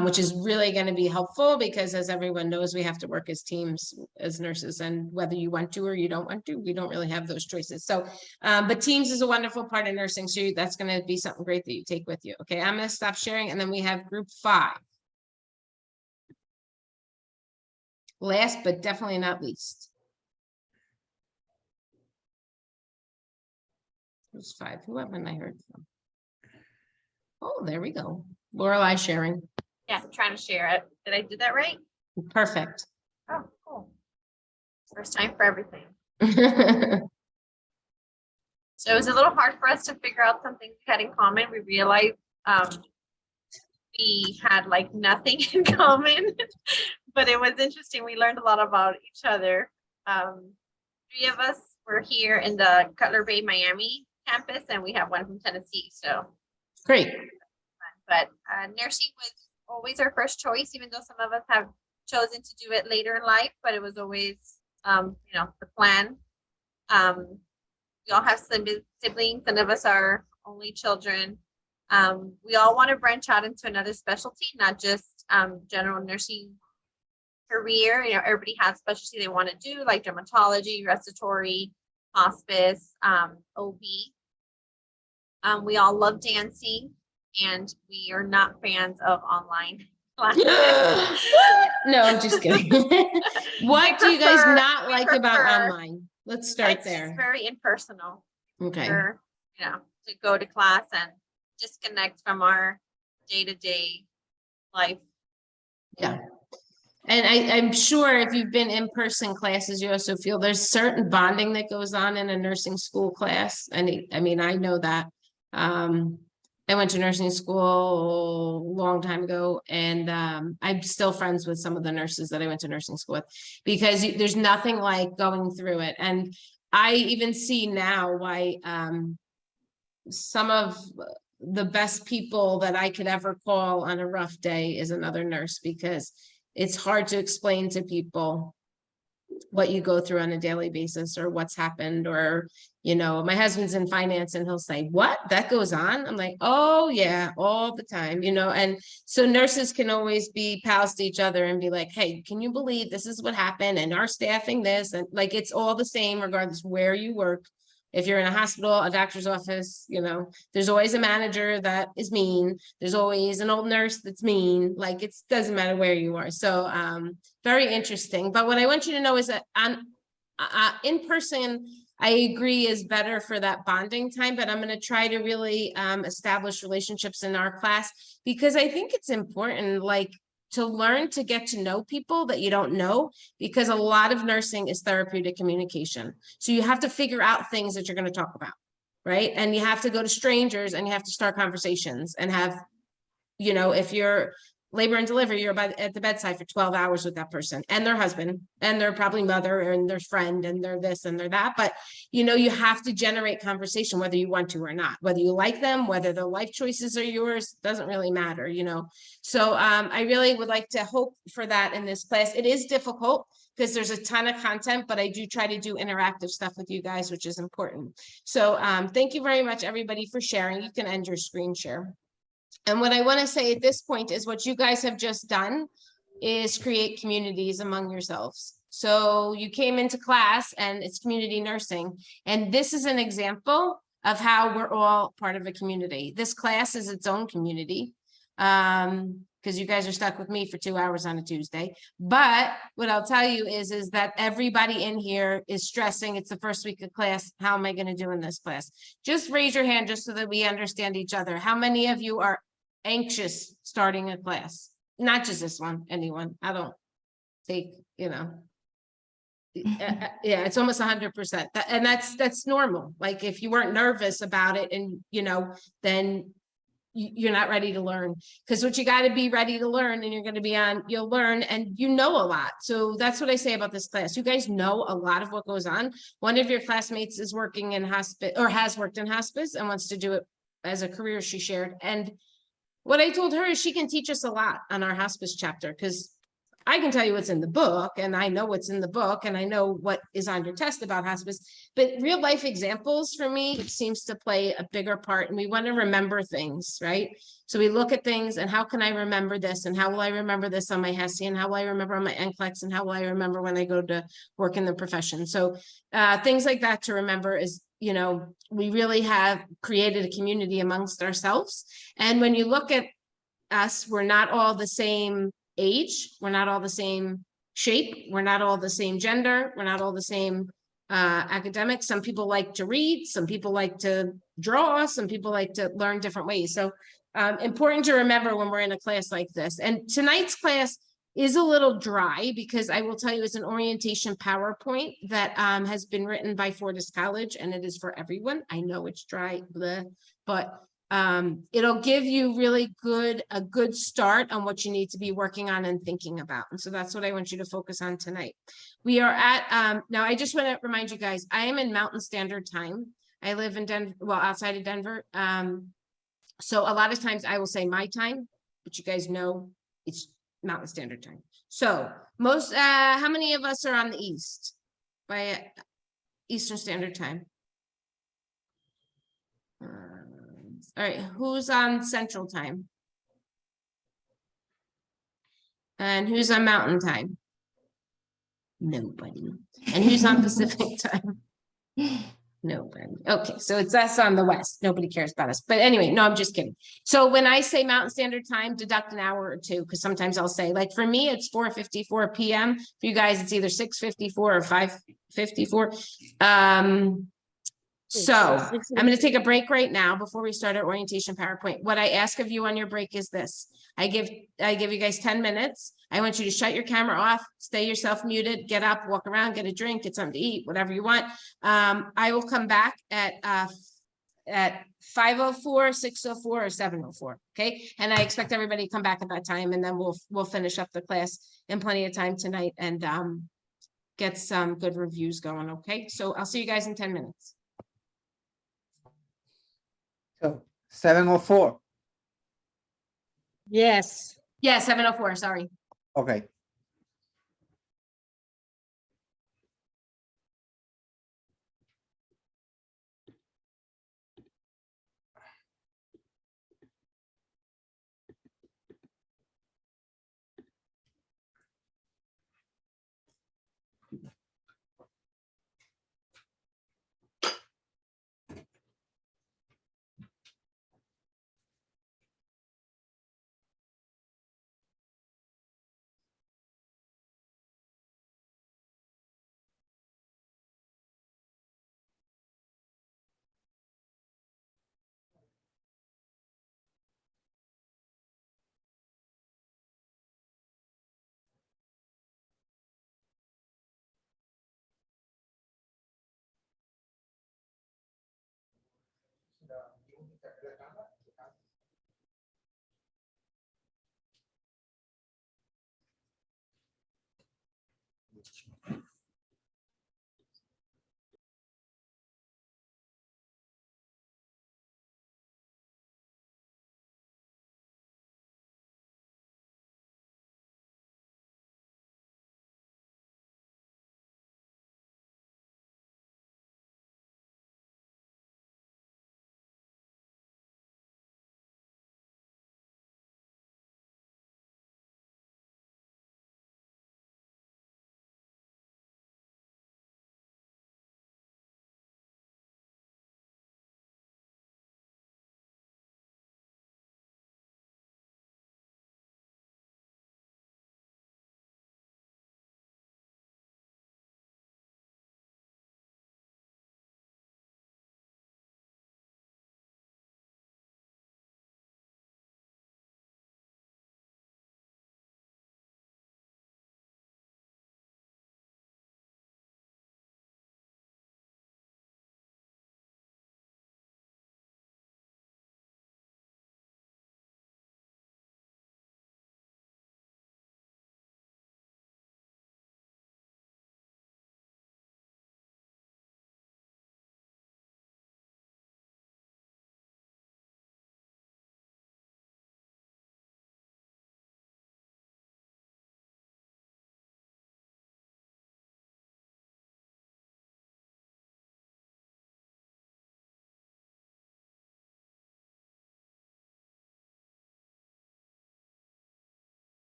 which is really going to be helpful because as everyone knows, we have to work as teams as nurses, and whether you want to or you don't want to, we don't really have those choices. So, but teams is a wonderful part of nursing. So that's going to be something great that you take with you. Okay, I'm going to stop sharing, and then we have group 5. Last, but definitely not least. Who's 5? Who haven't I heard from? Oh, there we go. Lorelei sharing. Yeah, I'm trying to share it. Did I do that right? Perfect. Oh, cool. First time for everything. So it was a little hard for us to figure out something we had in common. We realized we had like nothing in common, but it was interesting. We learned a lot about each other. 3 of us were here in the Cutler Bay, Miami campus, and we have one from Tennessee. So great. But nursing was always our first choice, even though some of us have chosen to do it later in life, but it was always, the plan. We all have siblings. None of us are only children. We all want to branch out into another specialty, not just general nursing career. Everybody has specialty they want to do, like dermatology, respiratory, hospice, OB. We all love dancing, and we are not fans of online classes. No, I'm just kidding. What do you guys not like about online? Let's start there. It's very impersonal. Okay. To go to class and disconnect from our day-to-day life. Yeah. And I'm sure if you've been in-person classes, you also feel there's certain bonding that goes on in a nursing school class. And I mean, I know that. I went to nursing school a long time ago, and I'm still friends with some of the nurses that I went to nursing school with, because there's nothing like going through it. And I even see now why some of the best people that I could ever call on a rough day is another nurse, because it's hard to explain to people what you go through on a daily basis or what's happened. Or, my husband's in finance and he'll say, what, that goes on? I'm like, oh yeah, all the time, and so nurses can always be pals to each other and be like, hey, can you believe this is what happened and our staffing this, and like, it's all the same regardless where you work. If you're in a hospital, a doctor's office, there's always a manager that is mean. There's always an old nurse that's mean. Like, it doesn't matter where you are. So very interesting. But what I want you to know is that in person, I agree is better for that bonding time, but I'm going to try to really establish relationships in our class because I think it's important, like, to learn to get to know people that you don't know, because a lot of nursing is therapeutic communication. So you have to figure out things that you're going to talk about, right? And you have to go to strangers and you have to start conversations and have, you know, if you're labor and delivery, you're at the bedside for 12 hours with that person and their husband and their probably mother and their friend and their this and their that. But, you know, you have to generate conversation, whether you want to or not, whether you like them, whether their life choices are yours, doesn't really matter, you know. So I really would like to hope for that in this class. It is difficult because there's a ton of content, but I do try to do interactive stuff with you guys, which is important. So thank you very much, everybody, for sharing. You can end your screen share. And what I want to say at this point is what you guys have just done is create communities among yourselves. So you came into class and it's community nursing. And this is an example of how we're all part of a community. This class is its own community because you guys are stuck with me for 2 hours on a Tuesday. But what I'll tell you is that everybody in here is stressing. It's the first week of class. How am I going to do in this class? Just raise your hand just so that we understand each other. How many of you are anxious starting a class? Not just this one, anyone. I don't take, you know, yeah, it's almost 100%. And that's normal. Like if you weren't nervous about it and, you know, then you're not ready to learn, because what you got to be ready to learn and you're going to be on, you'll learn and you know a lot. So that's what I say about this class. You guys know a lot of what goes on. One of your classmates is working in hospice or has worked in hospice and wants to do it as a career, she shared. And what I told her is she can teach us a lot on our hospice chapter, because I can tell you what's in the book and I know what's in the book and I know what is on your test about hospice, but real life examples for me, it seems to play a bigger part, and we want to remember things, right? So we look at things and how can I remember this, and how will I remember this on my HESI, and how will I remember on my NCLEX, and how will I remember when I go to work in the profession? So things like that to remember is, you know, we really have created a community amongst ourselves. And when you look at us, we're not all the same age, we're not all the same shape, we're not all the same gender, we're not all the same academics. Some people like to read, some people like to draw, some people like to learn different ways. So important to remember when we're in a class like this. And tonight's class is a little dry because I will tell you it's an orientation PowerPoint that has been written by Fortis College, and it is for everyone. I know it's dry, blah, but it'll give you really a good start on what you need to be working on and thinking about. And so that's what I want you to focus on tonight. We are at, now I just want to remind you guys, I am in Mountain Standard Time. I live in Denver, well, outside of Denver. So a lot of times I will say my time, but you guys know it's Mountain Standard Time. So most, how many of us are on the East by Eastern Standard Time? All right, who's on Central Time? And who's on Mountain Time? Nobody. And who's on Pacific Time? Nobody. Okay, so it's us on the West. Nobody cares about us. But anyway, no, I'm just kidding. So when I say Mountain Standard Time, deduct an hour or two, because sometimes I'll say, like for me, it's 4:54 p.m. For you guys, it's either 6:54 or 5:54. So I'm going to take a break right now before we start our orientation PowerPoint. What I ask of you on your break is this. I give you guys 10 minutes. I want you to shut your camera off, stay yourself muted, get up, walk around, get a drink, get something to eat, whatever you want. I will come back at 5:04, 6:04, or 7:04. Okay. And I expect everybody to come back at that time, and then we'll finish up the class in plenty of time tonight and get some good reviews going. Okay. So I'll see you guys in 10 minutes. So 7:04. Yes. Yeah, 7:04, sorry. Okay.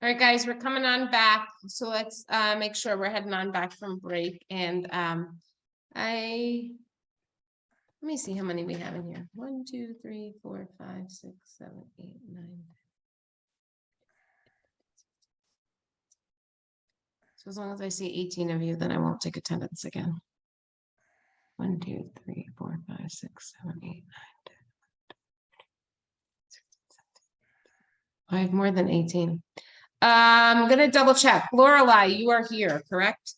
All right, guys, we're coming on back. So let's make sure we're heading on back from break. And let me see how many we have in here. 1, 2, 3, 4, 5, 6, 7, 8, 9. So as long as I see 18 of you, then I won't take attendance again. 1, 2, 3, 4, 5, 6, 7, 8, 9, 10. I have more than 18. I'm gonna double check. Lorelai, you are here, correct?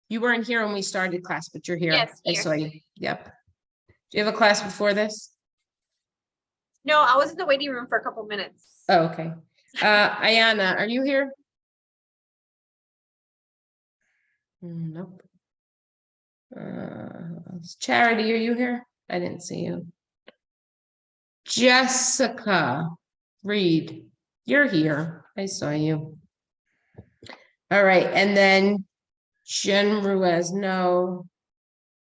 You weren't here when we started class, but you're here. Yes, I here. saw you. Yep. Do you have a class before this? No, I was in the waiting room for a couple minutes. Oh, okay. Ayana, are you here? Nope. Charity, are you here? I didn't see you. Jessica Reed, you're here. I saw you. All right, and then Jen Ruiz, no.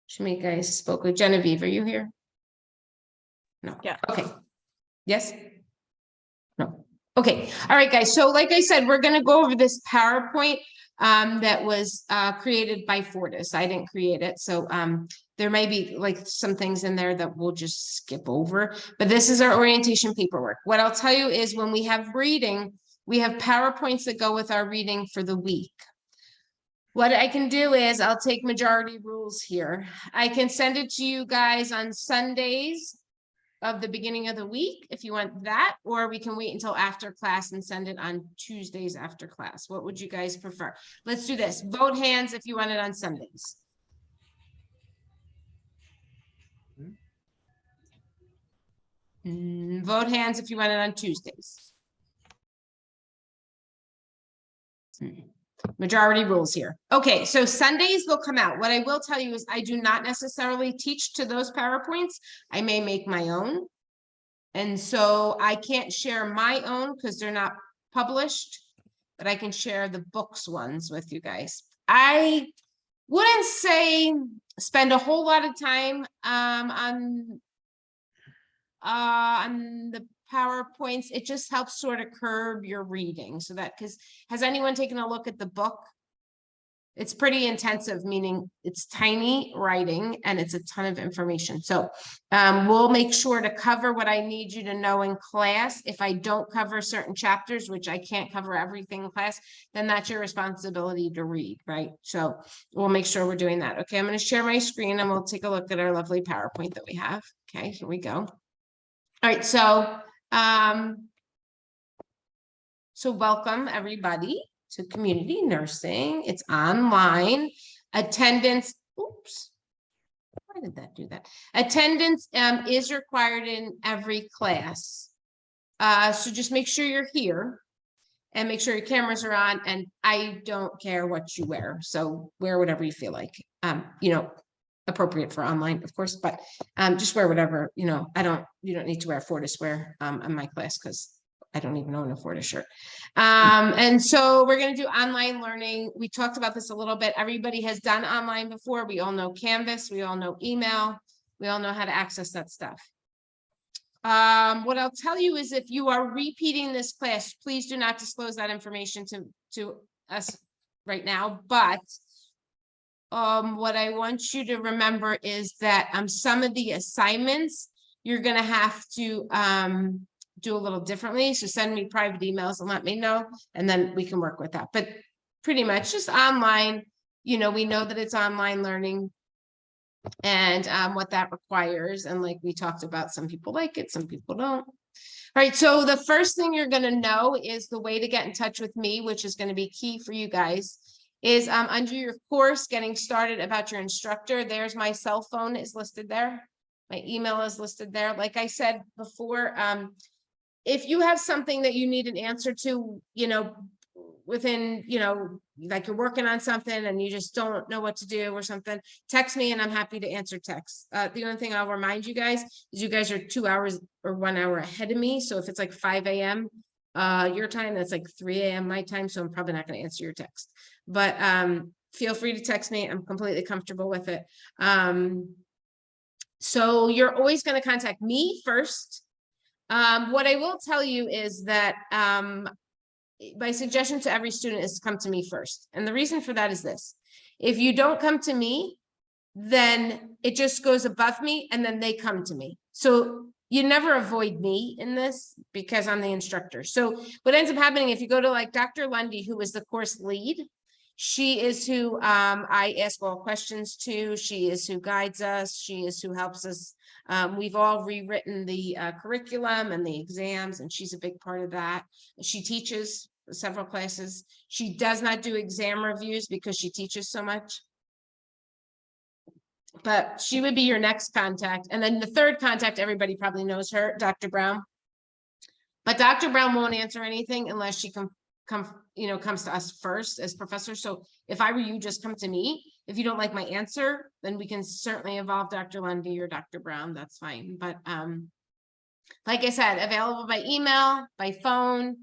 Shamika, I spoke with Genevieve. Are you here? No. Yeah. Okay. Yes? No. Okay. All right, guys. So like I said, we're going to go over this PowerPoint that was created by Fortis. I didn't create it. So there may be like some things in there that we'll just skip over, but this is our orientation paperwork. What I'll tell you is when we have reading, we have PowerPoints that go with our reading for the week. What I can do is I'll take majority rules here. I can send it to you guys on Sundays of the beginning of the week if you want that, or we can wait until after class and send it on Tuesdays after class. What would you guys prefer? Let's do this. Vote hands if you want it on Sundays. Vote hands if you want it on Tuesdays. Majority rules here. Okay, so Sundays will come out. What I will tell you is I do not necessarily teach to those PowerPoints. I may make my own. And so I can't share my own because they're not published, but I can share the books ones with you guys. I wouldn't say spend a whole lot of time on the PowerPoints. It just helps sort of curb your reading so that, because has anyone taken a look at the book? It's pretty intensive, meaning it's tiny writing and it's a ton of information. So we'll make sure to cover what I need you to know in class. If I don't cover certain chapters, which I can't cover everything in class, then that's your responsibility to read, right? So we'll make sure we're doing that. Okay, I'm going to share my screen and we'll take a look at our lovely PowerPoint that we have. Okay, here we go. All right, so welcome everybody to community nursing. It's online. Attendance, oops, why did that do that? Attendance is required in every class. So just make sure you're here and make sure your cameras are on, and I don't care what you wear. So wear whatever you feel like, you know, appropriate for online, of course, but just wear whatever, you know, you don't need to wear Fortis wear in my class because I don't even own a Fortis shirt. And so we're going to do online learning. We talked about this a little bit. Everybody has done online before. We all know Canvas. We all know email. We all know how to access that stuff. What I'll tell you is if you are repeating this class, please do not disclose that information to us right now. But what I want you to remember is that some of the assignments you're going to have to do a little differently. So send me private emails and let me know, and then we can work with that. But pretty much just online, you know, we know that it's online learning and what that requires. And like we talked about, some people like it, some people don't. All right, so the first thing you're going to know is the way to get in touch with me, which is going to be key for you guys, is under your course, getting started about your instructor. There's my cell phone is listed there. My email is listed there. Like I said before, if you have something that you need an answer to, you know, within, you know, like you're working on something and you just don't know what to do or something, text me and I'm happy to answer texts. The only thing I'll remind you guys is you guys are 2 hours or 1 hour ahead of me. So if it's like 5 a.m. Your time, that's like 3 a.m. my time. So I'm probably not going to answer your text, but feel free to text me. I'm completely comfortable with it. So you're always going to contact me first. What I will tell you is that my suggestion to every student is to come to me first. And the reason for that is this. If you don't come to me, then it just goes above me and then they come to me. So you never avoid me in this because I'm the instructor. So what ends up happening, if you go to like Dr. Lundy, who is the course lead, she is who I ask all questions to. She is who guides us. She is who helps us. We've all rewritten the curriculum and the exams, and she's a big part of that. She teaches several classes. She does not do exam reviews because she teaches so much. But she would be your next contact. And then the third contact, everybody probably knows her, Dr. Brown. But Dr. Brown won't answer anything unless she comes to us first as professor. So if I were you, just come to me. If you don't like my answer, then we can certainly involve Dr. Lundy or Dr. Brown. That's fine. But like I said, available by email, by phone.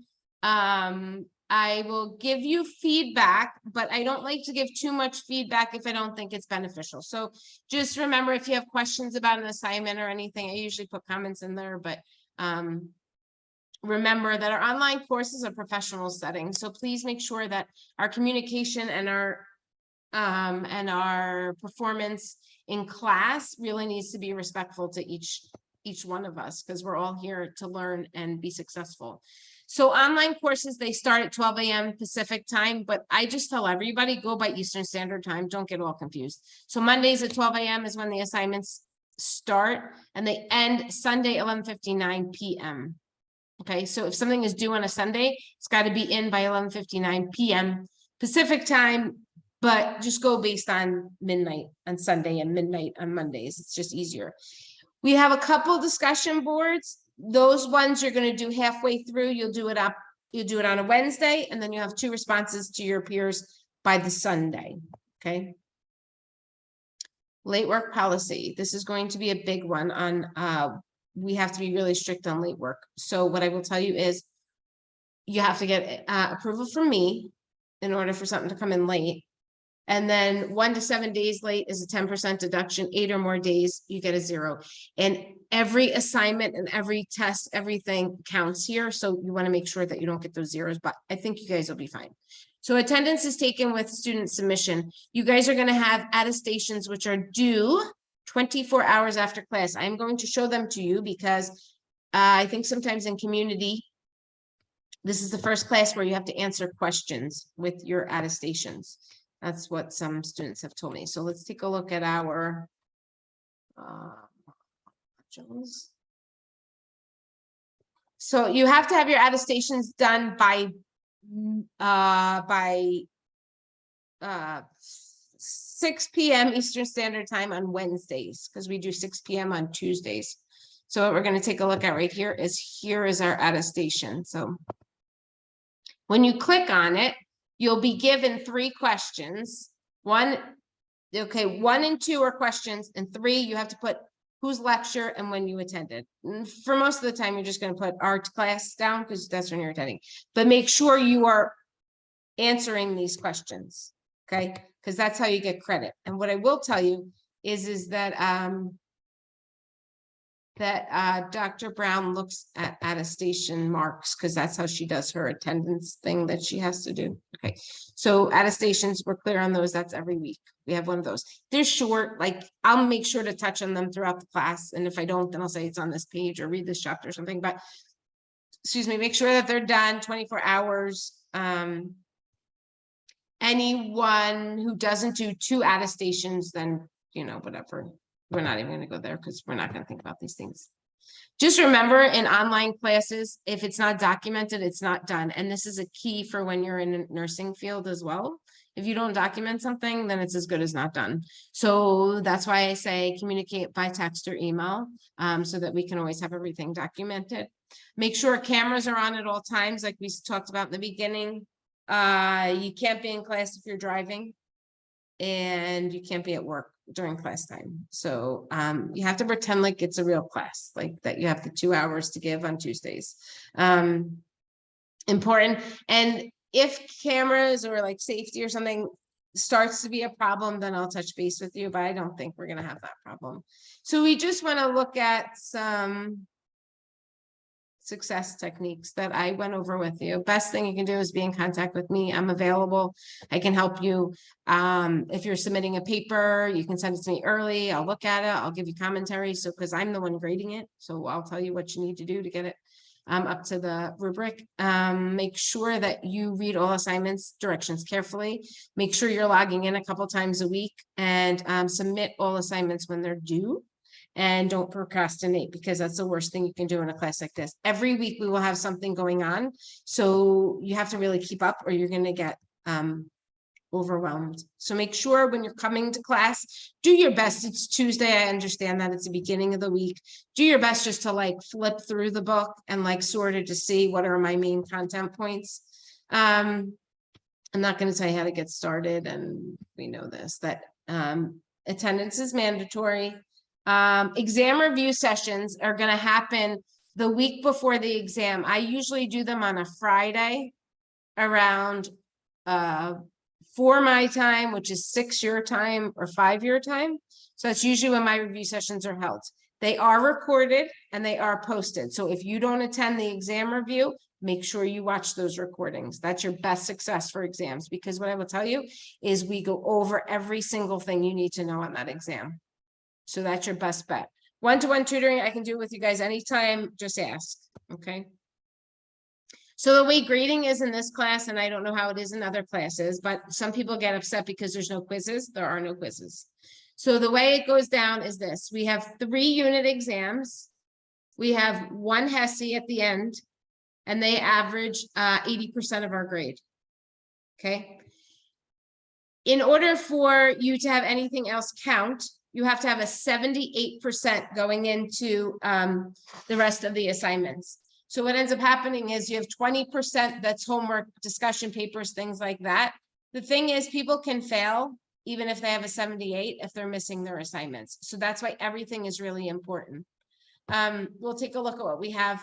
I will give you feedback, but I don't like to give too much feedback if I don't think it's beneficial. So just remember, if you have questions about an assignment or anything, I usually put comments in there, but remember that our online course is a professional setting. So please make sure that our communication and our performance in class really needs to be respectful to each one of us, because we're all here to learn and be successful. So online courses, they start at 12 a.m. Pacific time, but I just tell everybody go by Eastern Standard Time. Don't get all confused. So Mondays at 12 a.m. is when the assignments start, and they end Sunday 11:59 p.m. Okay, so if something is due on a Sunday, it's got to be in by 11:59 p.m. Pacific time, but just go based on midnight on Sunday and midnight on Mondays. It's just easier. We have a couple discussion boards. Those ones you're going to do halfway through. You'll do it on a Wednesday, and then you have 2 responses to your peers by the Sunday. Okay. Late work policy. This is going to be a big one on, we have to be really strict on late work. So what I will tell you is you have to get approval from me in order for something to come in late. And then 1 to 7 days late is a 10% deduction. 8 or more days, you get a 0. And every assignment and every test, everything counts here. So you want to make sure that you don't get those zeros, but I think you guys will be fine. So attendance is taken with student submission. You guys are going to have attestations, which are due 24 hours after class. I'm going to show them to you because I think sometimes in community, this is the first class where you have to answer questions with your attestations. That's what some students have told me. So let's take a look at our so you have to have your attestations done by 6 p.m. Eastern Standard Time on Wednesdays, because we do 6 p.m. on Tuesdays. So what we're going to take a look at right here is our attestation. So when you click on it, you'll be given 3 questions. 1 and 2 are questions, and 3, you have to put whose lecture and when you attended. And for most of the time, you're just going to put art class down because that's when you're attending. But make sure you are answering these questions, okay? Because that's how you get credit. And what I will tell you is that Dr. Brown looks at attestation marks, because that's how she does her attendance thing that she has to do. Okay, so attestations, we're clear on those. That's every week. We have one of those. They're short, like I'll make sure to touch on them throughout the class. And if I don't, then I'll say it's on this page or read this chapter or something. But excuse me, make sure that they're done 24 hours. Anyone who doesn't do 2 attestations, then, whatever. We're not even going to go there because we're not going to think about these things. Just remember, in online classes, if it's not documented, it's not done. And this is a key for when you're in a nursing field as well. If you don't document something, then it's as good as not done. So that's why I say communicate by text or email, so that we can always have everything documented. Make sure cameras are on at all times, like we talked about in the beginning. You can't be in class if you're driving, and you can't be at work during class time. So you have to pretend like it's a real class, like that you have the 2 hours to give on Tuesdays. Important. And if cameras or like safety or something starts to be a problem, then I'll touch base with you, but I don't think we're going to have that problem. So we just want to look at some success techniques that I went over with you. Best thing you can do is be in contact with me. I'm available. I can help you. If you're submitting a paper, you can send it to me early. I'll look at it. I'll give you commentary. So, because I'm the one grading it, so I'll tell you what you need to do to get it up to the rubric. Make sure that you read all assignments directions carefully. Make sure you're logging in a couple times a week and submit all assignments when they're due. And don't procrastinate, because that's the worst thing you can do in a class like this. Every week we will have something going on. So you have to really keep up or you're going to get overwhelmed. So make sure when you're coming to class, do your best. It's Tuesday. I understand that it's the beginning of the week. Do your best just to like flip through the book and like sort of to see what are my main content points. I'm not going to tell you how to get started. And we know this, that attendance is mandatory. Exam review sessions are going to happen the week before the exam. I usually do them on a Friday around 4 my time, which is 6 your time or 5 your time. So that's usually when my review sessions are held. They are recorded and they are posted. So if you don't attend the exam review, make sure you watch those recordings. That's your best success for exams, because what I will tell you is we go over every single thing you need to know on that exam. So that's your best bet. One-to-one tutoring, I can do with you guys anytime, just ask, okay? So the way grading is in this class, and I don't know how it is in other classes, but some people get upset because there's no quizzes. There are no quizzes. So the way it goes down is this. We have 3 unit exams. We have 1 HESI at the end, and they average 80% of our grade, okay? In order for you to have anything else count, you have to have a 78% going into the rest of the assignments. So what ends up happening is you have 20% that's homework, discussion papers, things like that. The thing is, people can fail even if they have a 78 if they're missing their assignments. So that's why everything is really important. We'll take a look at what we have.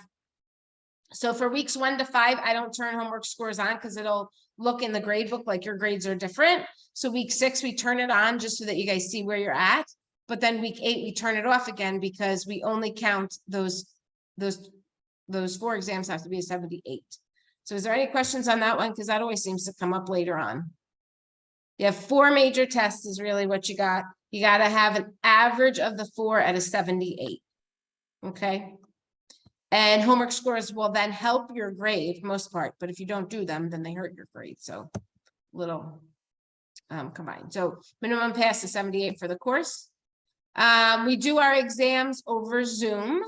So for weeks 1 to 5, I don't turn homework scores on because it'll look in the grade book like your grades are different. So week 6, we turn it on just so that you guys see where you're at. But then week 8, we turn it off again because we only count those 4 exams have to be a 78. So is there any questions on that one? Because that always seems to come up later on. You have 4 major tests is really what you got. You got to have an average of the 4 at a 78. Okay. And homework scores will then help your grade most part, but if you don't do them, then they hurt your grade. So little combined. So minimum pass is 78 for the course. We do our exams over Zoom.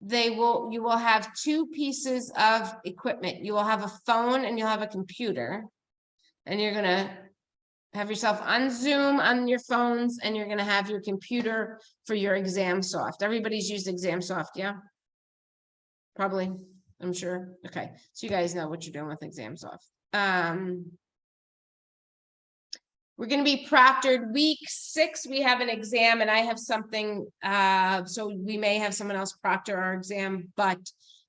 You will have 2 pieces of equipment. You will have a phone and you'll have a computer, and you're going to have yourself on Zoom on your phones, and you're going to have your computer for your exam soft. Everybody's used exam soft. Yeah. Probably, I'm sure. Okay. So you guys know what you're doing with exam soft. We're going to be proctored. Week 6, we have an exam, and I have something, so we may have someone else proctor our exam, but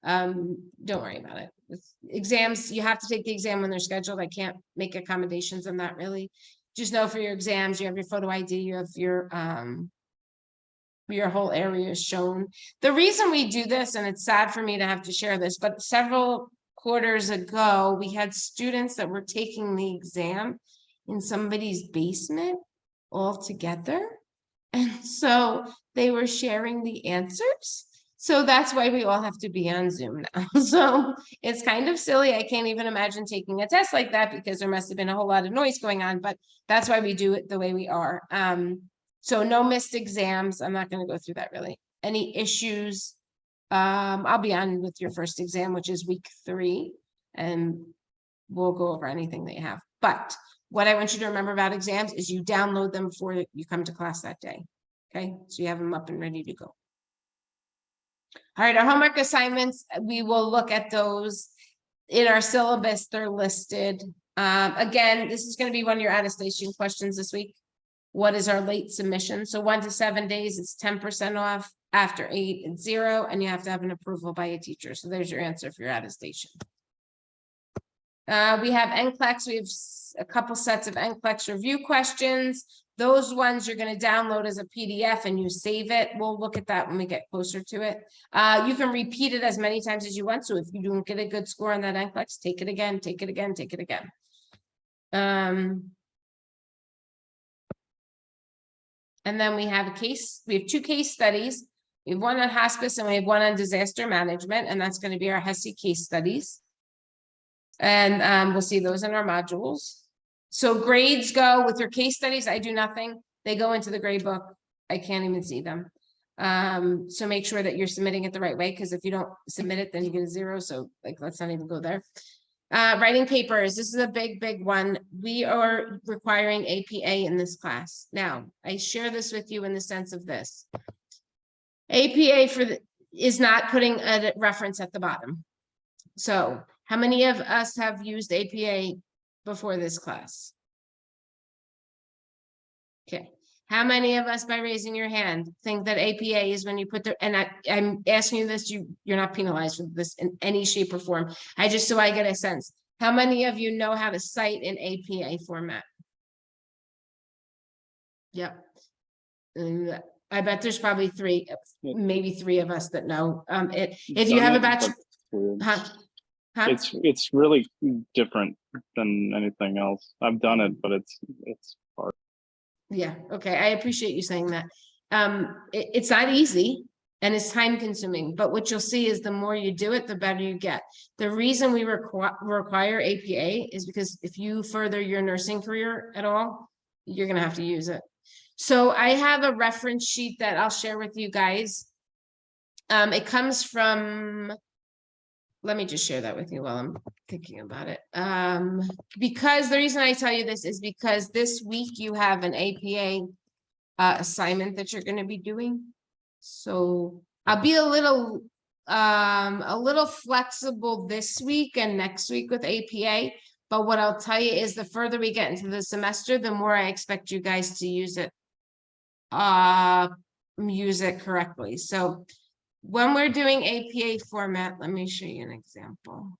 don't worry about it. It's exams, you have to take the exam when they're scheduled. I can't make accommodations on that really. Just know for your exams, you have your photo ID, you have your whole area is shown. The reason we do this, and it's sad for me to have to share this, but several quarters ago, we had students that were taking the exam in somebody's basement all together. And so they were sharing the answers. So that's why we all have to be on Zoom now. So it's kind of silly. I can't even imagine taking a test like that because there must have been a whole lot of noise going on, but that's why we do it the way we are. So no missed exams. I'm not going to go through that really. Any issues? I'll be on with your first exam, which is week 3, and we'll go over anything that you have. But what I want you to remember about exams is you download them before you come to class that day. Okay, so you have them up and ready to go. All right, our homework assignments, we will look at those in our syllabus. They're listed. Again, this is going to be one of your attestation questions this week. What is our late submission? So 1 to 7 days, it's 10% off. After 8, it's 0, and you have to have an approval by a teacher. So there's your answer for your attestation. We have NCLEX, we have a couple sets of NCLEX review questions. Those ones you're going to download as a PDF and you save it. We'll look at that when we get closer to it. You can repeat it as many times as you want. So if you don't get a good score on that NCLEX, take it again, take it again, take it again. And then we have two case studies. We have one on hospice and we have one on disaster management, and that's going to be our HESI case studies. And we'll see those in our modules. So grades go with your case studies. I do nothing. They go into the grade book. I can't even see them. So make sure that you're submitting it the right way, because if you don't submit it, then you get a 0. So like, let's not even go there. Writing papers. This is a big one. We are requiring APA in this class. Now, I share this with you in the sense of this. APA is not putting a reference at the bottom. So how many of us have used APA before this class? Okay. How many of us, by raising your hand, think that APA is when you put I'm asking you this, you're not penalized for this in any shape or form. So I get a sense. How many of you know how to cite in APA format? Yep. I bet there's probably maybe three of us that know. If you have a bachelor, It's really different than anything else. I've done it, but it's hard. Yeah, okay. I appreciate you saying that. It's not easy and it's time consuming, but what you'll see is the more you do it, the better you get. The reason we require APA is because if you further your nursing career at all, you're going to have to use it. So I have a reference sheet that I'll share with you guys. It comes from, let me just share that with you while I'm thinking about it. Because the reason I tell you this is because this week you have an APA assignment that you're going to be doing. So I'll be a little flexible this week and next week with APA. But what I'll tell you is the further we get into the semester, the more I expect you guys to use it correctly. So when we're doing APA format, let me show you an example.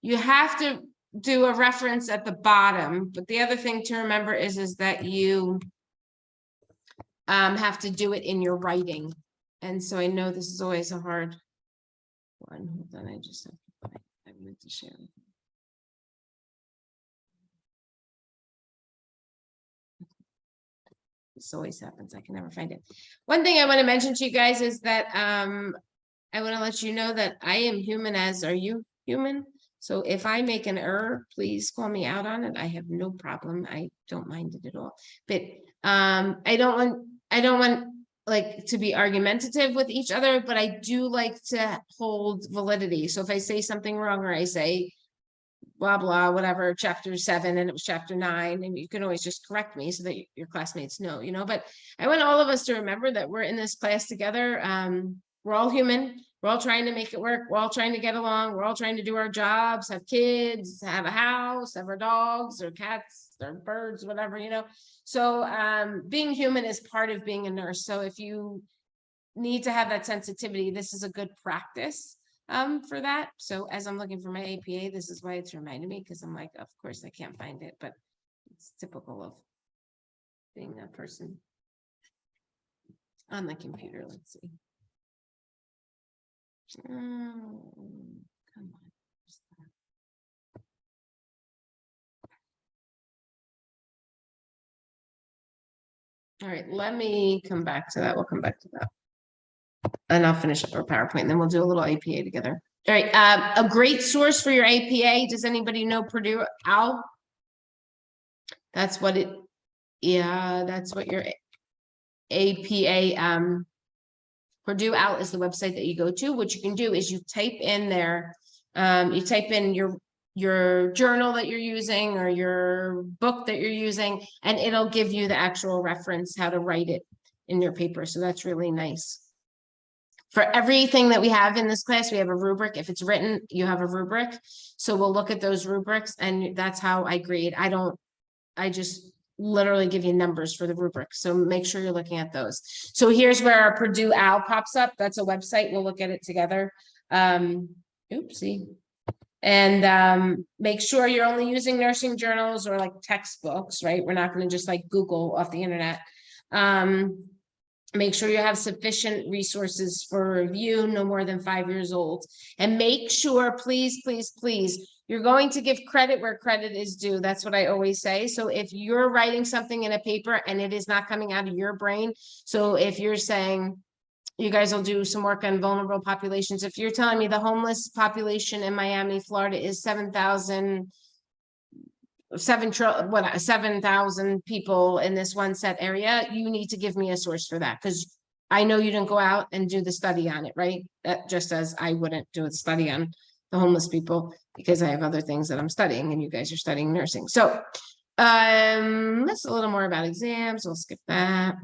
You have to do a reference at the bottom, but the other thing to remember is that you have to do it in your writing. And so I know this is always a hard one. Hold on, I just have to find, I meant to share. This always happens. I can never find it. One thing I want to mention to you guys is that I want to let you know that I am human, as are you human. So if I make an error, please call me out on it. I have no problem. I don't mind it at all. But I don't want like to be argumentative with each other, but I do like to hold validity. So if I say something wrong, or I say blah, blah, whatever, chapter 7, and it was chapter 9, and you can always just correct me so that your classmates know, but I want all of us to remember that we're in this class together. We're all human. We're all trying to make it work. We're all trying to get along. We're all trying to do our jobs, have kids, have a house, have our dogs or cats or birds, whatever, So being human is part of being a nurse. So if you need to have that sensitivity, this is a good practice for that. So as I'm looking for my APA, this is why it's reminding me, because I'm like, of course I can't find it, but it's typical of being that person on the computer. Let's see. Come on. All right, let me come back to that. We'll come back to that. And I'll finish up our PowerPoint, and then we'll do a little APA together. All right, a great source for your APA. Does anybody know Purdue Owl? That's what your APA, Purdue Owl is the website that you go to. What you can do is you type in there, you type in your journal that you're using or your book that you're using, and it'll give you the actual reference, how to write it in your paper. So that's really nice. For everything that we have in this class, we have a rubric. If it's written, you have a rubric. So we'll look at those rubrics, and that's how I grade. I just literally give you numbers for the rubric. So make sure you're looking at those. So here's where our Purdue Owl pops up. That's a website. We'll look at it together. Oopsie. And make sure you're only using nursing journals or like textbooks, right? We're not going to just like Google off the internet. Make sure you have sufficient resources for review, no more than 5 years old. And make sure, please, please, please, you're going to give credit where credit is due. That's what I always say. So if you're writing something in a paper and it is not coming out of your brain, so if you're saying, you guys will do some work on vulnerable populations. If you're telling me the homeless population in Miami, Florida is 7,000 people in this one set area, you need to give me a source for that, because I know you didn't go out and do the study on it, right? That just as I wouldn't do a study on the homeless people because I have other things that I'm studying and you guys are studying nursing. So that's a little more about exams. We'll skip that.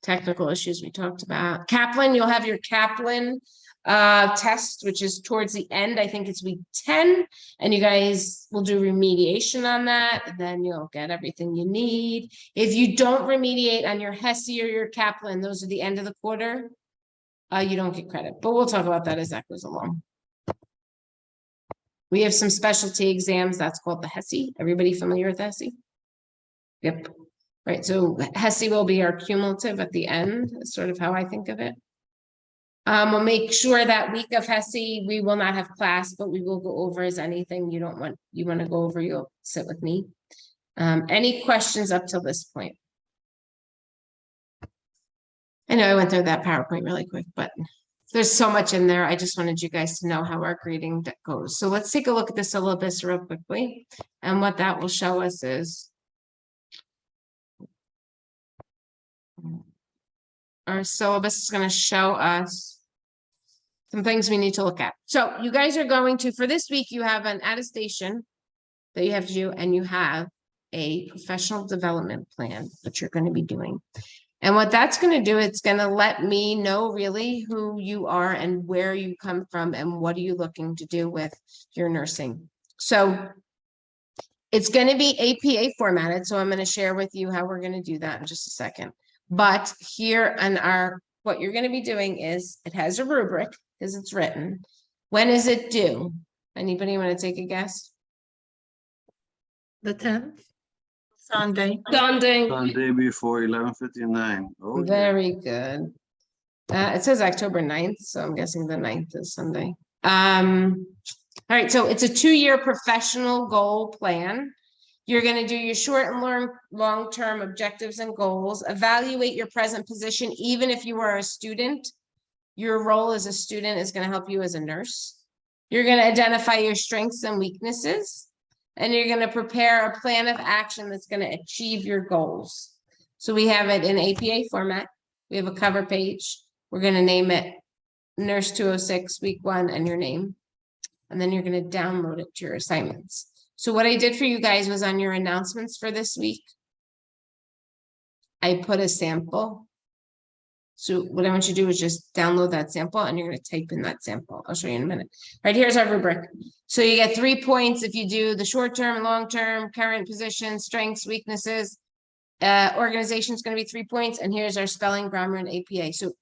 Technical issues we talked about. Kaplan, you'll have your Kaplan test, which is towards the end. I think it's week 10, and you guys will do remediation on that, and then you'll get everything you need. If you don't remediate on your HESI or your Kaplan, those are the end of the quarter, you don't get credit, but we'll talk about that as that goes along. We have some specialty exams. That's called the HESI. Everybody familiar with HESI? Yep. Right. So HESI will be our cumulative at the end. That's sort of how I think of it. We'll make sure that week of HESI, we will not have class, but we will go over as anything you want to go over, you'll sit with me. Any questions up till this point? I know I went through that PowerPoint really quick, but there's so much in there. I just wanted you guys to know how our grading goes. So let's take a look at the syllabus real quickly. And what that will show us is our syllabus is going to show us some things we need to look at. So you guys are going to, for this week, you have an attestation that you have to do, and you have a professional development plan that you're going to be doing. And what that's going to do, it's going to let me know really who you are and where you come from and what are you looking to do with your nursing. So it's going to be APA formatted. So I'm going to share with you how we're going to do that in just a second. But here on what you're going to be doing is it has a rubric because it's written. When is it due? Anybody want to take a guess? The 10th. Sunday before 11:59. Oh, very good. It says October 9th, so I'm guessing the 9th is Sunday. All right, so it's a 2-year professional goal plan. You're going to do your short and long-term objectives and goals, evaluate your present position. Even if you are a student, your role as a student is going to help you as a nurse. You're going to identify your strengths and weaknesses, and you're going to prepare a plan of action that's going to achieve your goals. So we have it in APA format. We have a cover page. We're going to name it Nurse 206 Week 1 and your name. And then you're going to download it to your assignments. So what I did for you guys was on your announcements for this week, I put a sample. So what I want you to do is just download that sample and you're going to type in that sample. I'll show you in a minute. Right, here's our rubric. So you get 3 points if you do the short-term and long-term, current position, strengths, weaknesses. Organization is going to be 3 points. And here's our spelling, grammar, and APA. So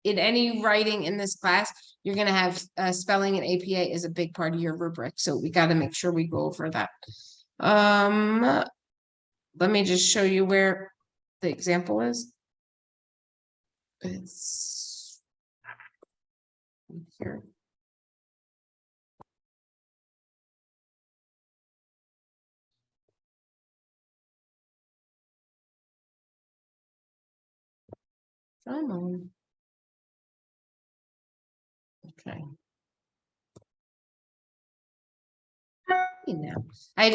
in any writing in this class, you're going to have spelling and APA is a big part of your rubric. So we got to make sure we go over that. Let me just show you where the example is. It's here. Come on. Okay. I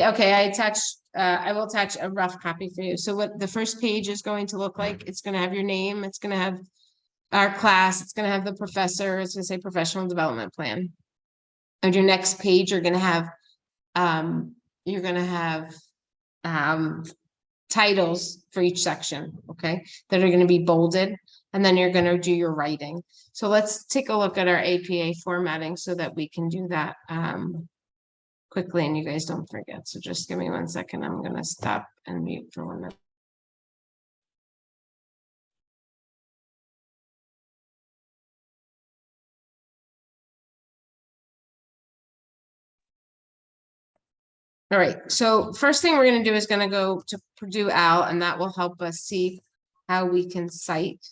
attached, I will attach a rough copy for you. So what the first page is going to look like, it's going to have your name, it's going to have our class, it's going to have the professor, it's going to say professional development plan. And your next page, you're going to have, titles for each section, okay, that are going to be bolded, and then you're going to do your writing. So let's take a look at our APA formatting so that we can do that quickly and you guys don't forget. So just give me 1 second. I'm going to stop and mute for 1 minute. All right, so first thing we're gonna do is gonna go to Purdue Owl, and that will help us see how we can cite.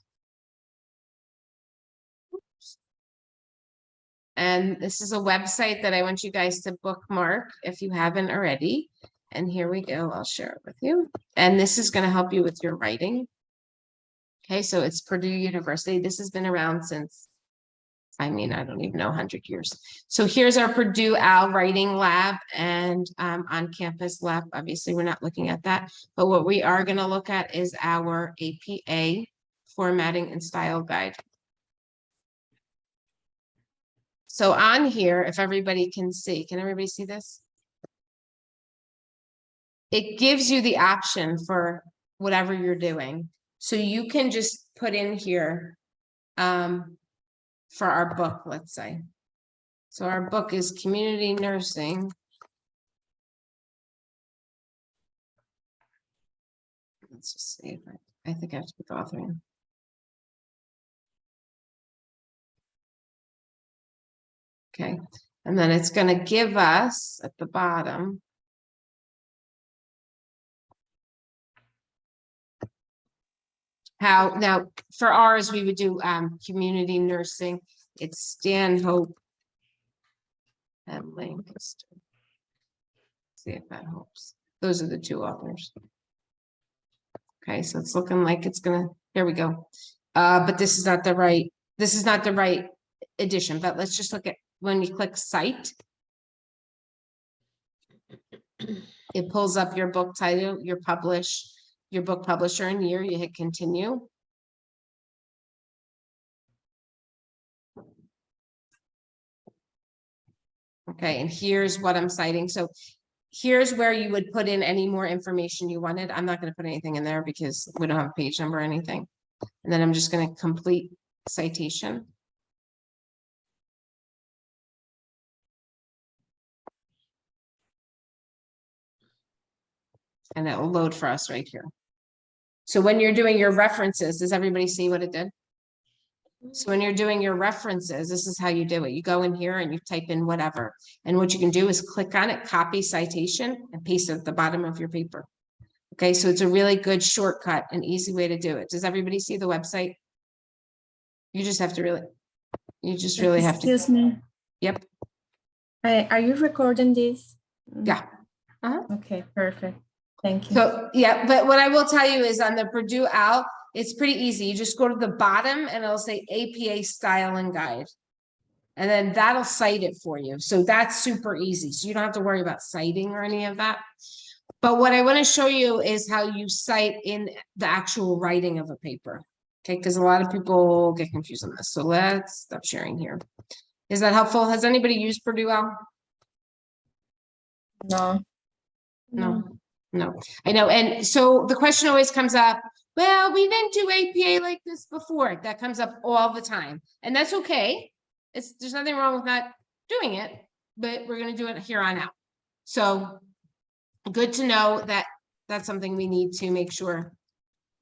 And this is a website that I want you guys to bookmark if you haven't already. And here we go, I'll share it with you. And this is gonna help you with your writing. Okay, so it's Purdue University. This has been around since, I mean, I don't even know, 100 years. So here's our Purdue Owl Writing Lab and on-campus lab. Obviously, we're not looking at that, but what we are going to look at is our APA formatting and style guide. So on here, if everybody can everybody see this? It gives you the option for whatever you're doing. So you can just put in here, for our book, let's say. So our book is Community Nursing. Let's just see if I think I have to put the author in. Okay, and then it's going to give us at the bottom how, now for ours we would do community nursing. It's Stanhope and Lancaster. See if that helps. Those are the two authors. Okay, so it's looking like it's gonna, there we go. But this is not the right edition, but let's just look at when you click cite. It pulls up your book title, your book publisher and year, you hit continue. Okay, and here's what I'm citing. So here's where you would put in any more information you wanted. I'm not going to put anything in there because we don't have a page number or anything. And then I'm just going to complete citation. And it will load for us right here. So when you're doing your references, does everybody see what it did? So when you're doing your references, this is how you do it. You go in here and you type in whatever. And what you can do is click on it, copy citation, and paste it at the bottom of your paper. Okay, so it's a really good shortcut, an easy way to do it. Does everybody see the website? You just have to really have to. Excuse me. Yep. Are you recording this? Yeah. Okay, perfect. Thank you. So yeah, but what I will tell you is on the Purdue Owl, it's pretty easy. You just go to the bottom and it'll say APA style and guide. And then that'll cite it for you. So that's super easy. So you don't have to worry about citing or any of that. But what I want to show you is how you cite in the actual writing of a paper. Okay, because a lot of people get confused on this. So let's stop sharing here. Is that helpful? Has anybody used Purdue Owl? No. No, I know. And so the question always comes up, well, we didn't do APA like this before. That comes up all the time. And that's okay. There's nothing wrong with not doing it, but we're going to do it here on out. So good to know that that's something we need to make sure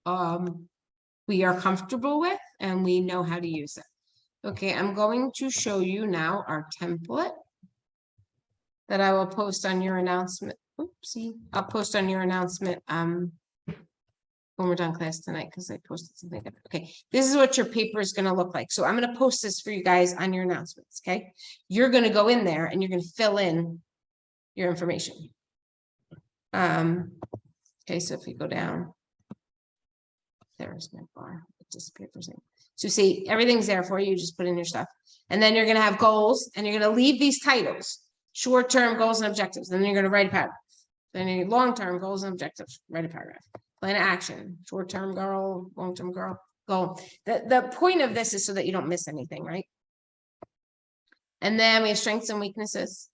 we are comfortable with and we know how to use it. Okay, I'm going to show you now our template that I will post on your announcement. Oopsie, I'll post on your announcement when we're done class tonight because I posted something different. Okay, this is what your paper is going to look like. So I'm going to post this for you guys on your announcements. Okay, you're going to go in there and you're going to fill in your information. Okay, so if you go down, there's my bar. It disappeared for a second. So see, everything's there for you. You just put in your stuff, and then you're going to have goals, and you're going to leave these titles: short-term goals and objectives. And then you're going to write a paragraph. Then your long-term goals and objectives. Write a paragraph. Plan of action: short-term goal, long-term goal. The point of this is so that you don't miss anything, right? And then we have strengths and weaknesses,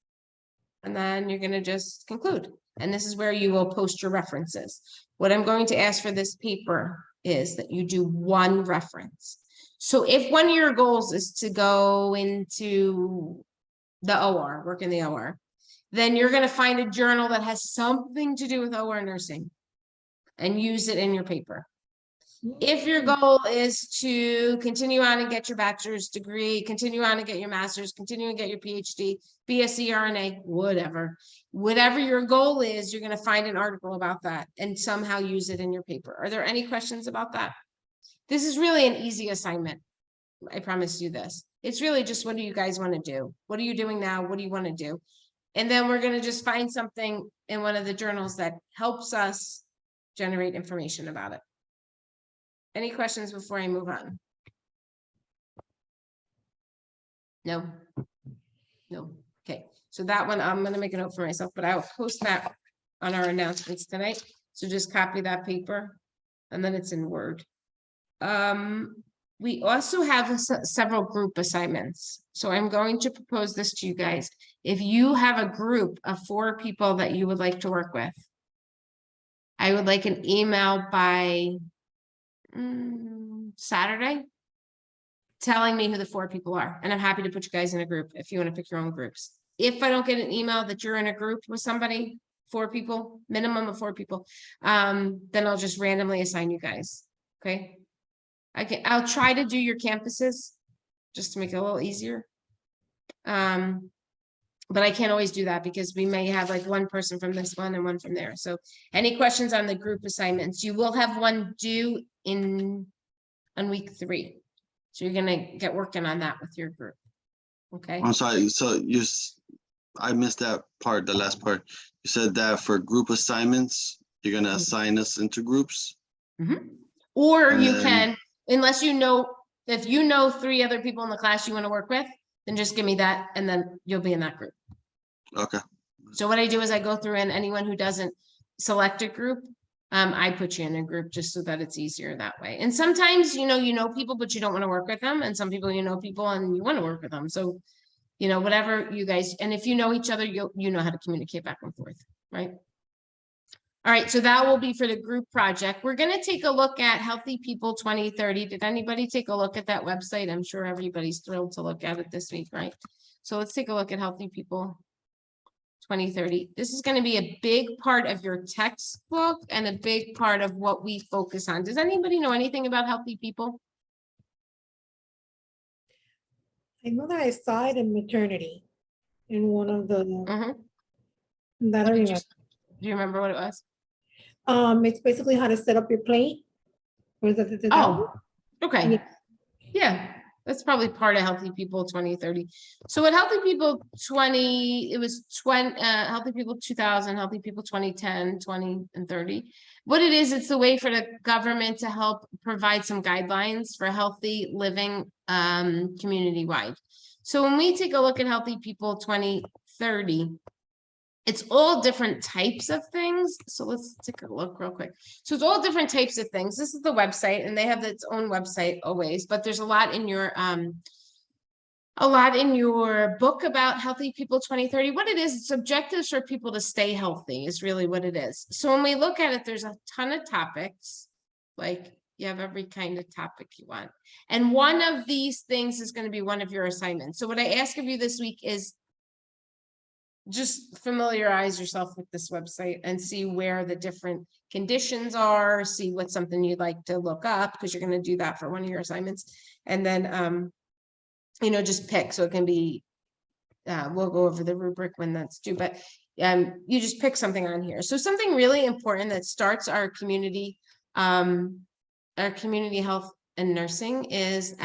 and then you're going to just conclude. And this is where you will post your references. What I'm going to ask for this paper is that you do one reference. So if one of your goals is to go into the OR, work in the OR, then you're going to find a journal that has something to do with OR nursing and use it in your paper. If your goal is to continue on and get your bachelor's degree, continue on and get your master's, continue and get your PhD, BSc, RNA, whatever your goal is, you're going to find an article about that and somehow use it in your paper. Are there any questions about that? This is really an easy assignment. I promise you this. It's really just, what do you guys want to do? What are you doing now? What do you want to do? And then we're going to just find something in one of the journals that helps us generate information about it. Any questions before I move on? No? No. Okay. So that one, I'm going to make a note for myself, but I'll post that on our announcements tonight. So just copy that paper and then it's in Word. We also have several group assignments. So I'm going to propose this to you guys. If you have a group of 4 people that you would like to work with, I would like an email by Saturday telling me who the 4 people are. And I'm happy to put you guys in a group if you want to pick your own groups. If I don't get an email that you're in a group with somebody, 4 people, minimum of 4 people, then I'll just randomly assign you guys. Okay. I'll try to do your campuses just to make it a little easier. But I can't always do that because we may have like one person from this one and one from there. So any questions on the group assignments? You will have one due on week 3. So you're gonna get working on that with your group. Okay. I'm sorry. So I missed that part, the last part. You said that for group assignments, you're gonna assign us into groups. Or you can, unless you know, if you know 3 other people in the class you want to work with, then just give me that and then you'll be in that group. Okay. So what I do is I go through, and anyone who doesn't select a group, I put you in a group just so that it's easier that way. And sometimes, you know people, but you don't want to work with them. And some people, people and you want to work with them. So, whatever you guys, and if you know each other, you know how to communicate back and forth, right? All right, so that will be for the group project. We're going to take a look at Healthy People 2030. Did anybody take a look at that website? I'm sure everybody's thrilled to look at it this week, right? So let's take a look at Healthy People 2030. This is going to be a big part of your textbook and a big part of what we focus on. Does anybody know anything about Healthy People? I know that I saw it in maternity in one of the that I remember. Do you remember what it was? It's basically how to set up your plate. Or is that Okay. Yeah, that's probably part of Healthy People 2030. So at Healthy People 20, it was Healthy People 2000, Healthy People 2010, 20, and 30. What it is, it's a way for the government to help provide some guidelines for healthy living community-wide. So when we take a look at Healthy People 2030, it's all different types of things. So let's take a look real quick. So it's all different types of things. This is the website, and they have its own website always, but there's a lot in your book about Healthy People 2030. What it is, it's objectives for people to stay healthy is really what it is. So when we look at it, there's a ton of topics, like you have every kind of topic you want. And one of these things is going to be one of your assignments. So what I ask of you this week is just familiarize yourself with this website and see where the different conditions are, see what's something you'd like to look up, because you're going to do that for one of your assignments. And then, just pick. So it can be, we'll go over the rubric when that's due, but you just pick something on here. So something really important that starts our community health and nursing is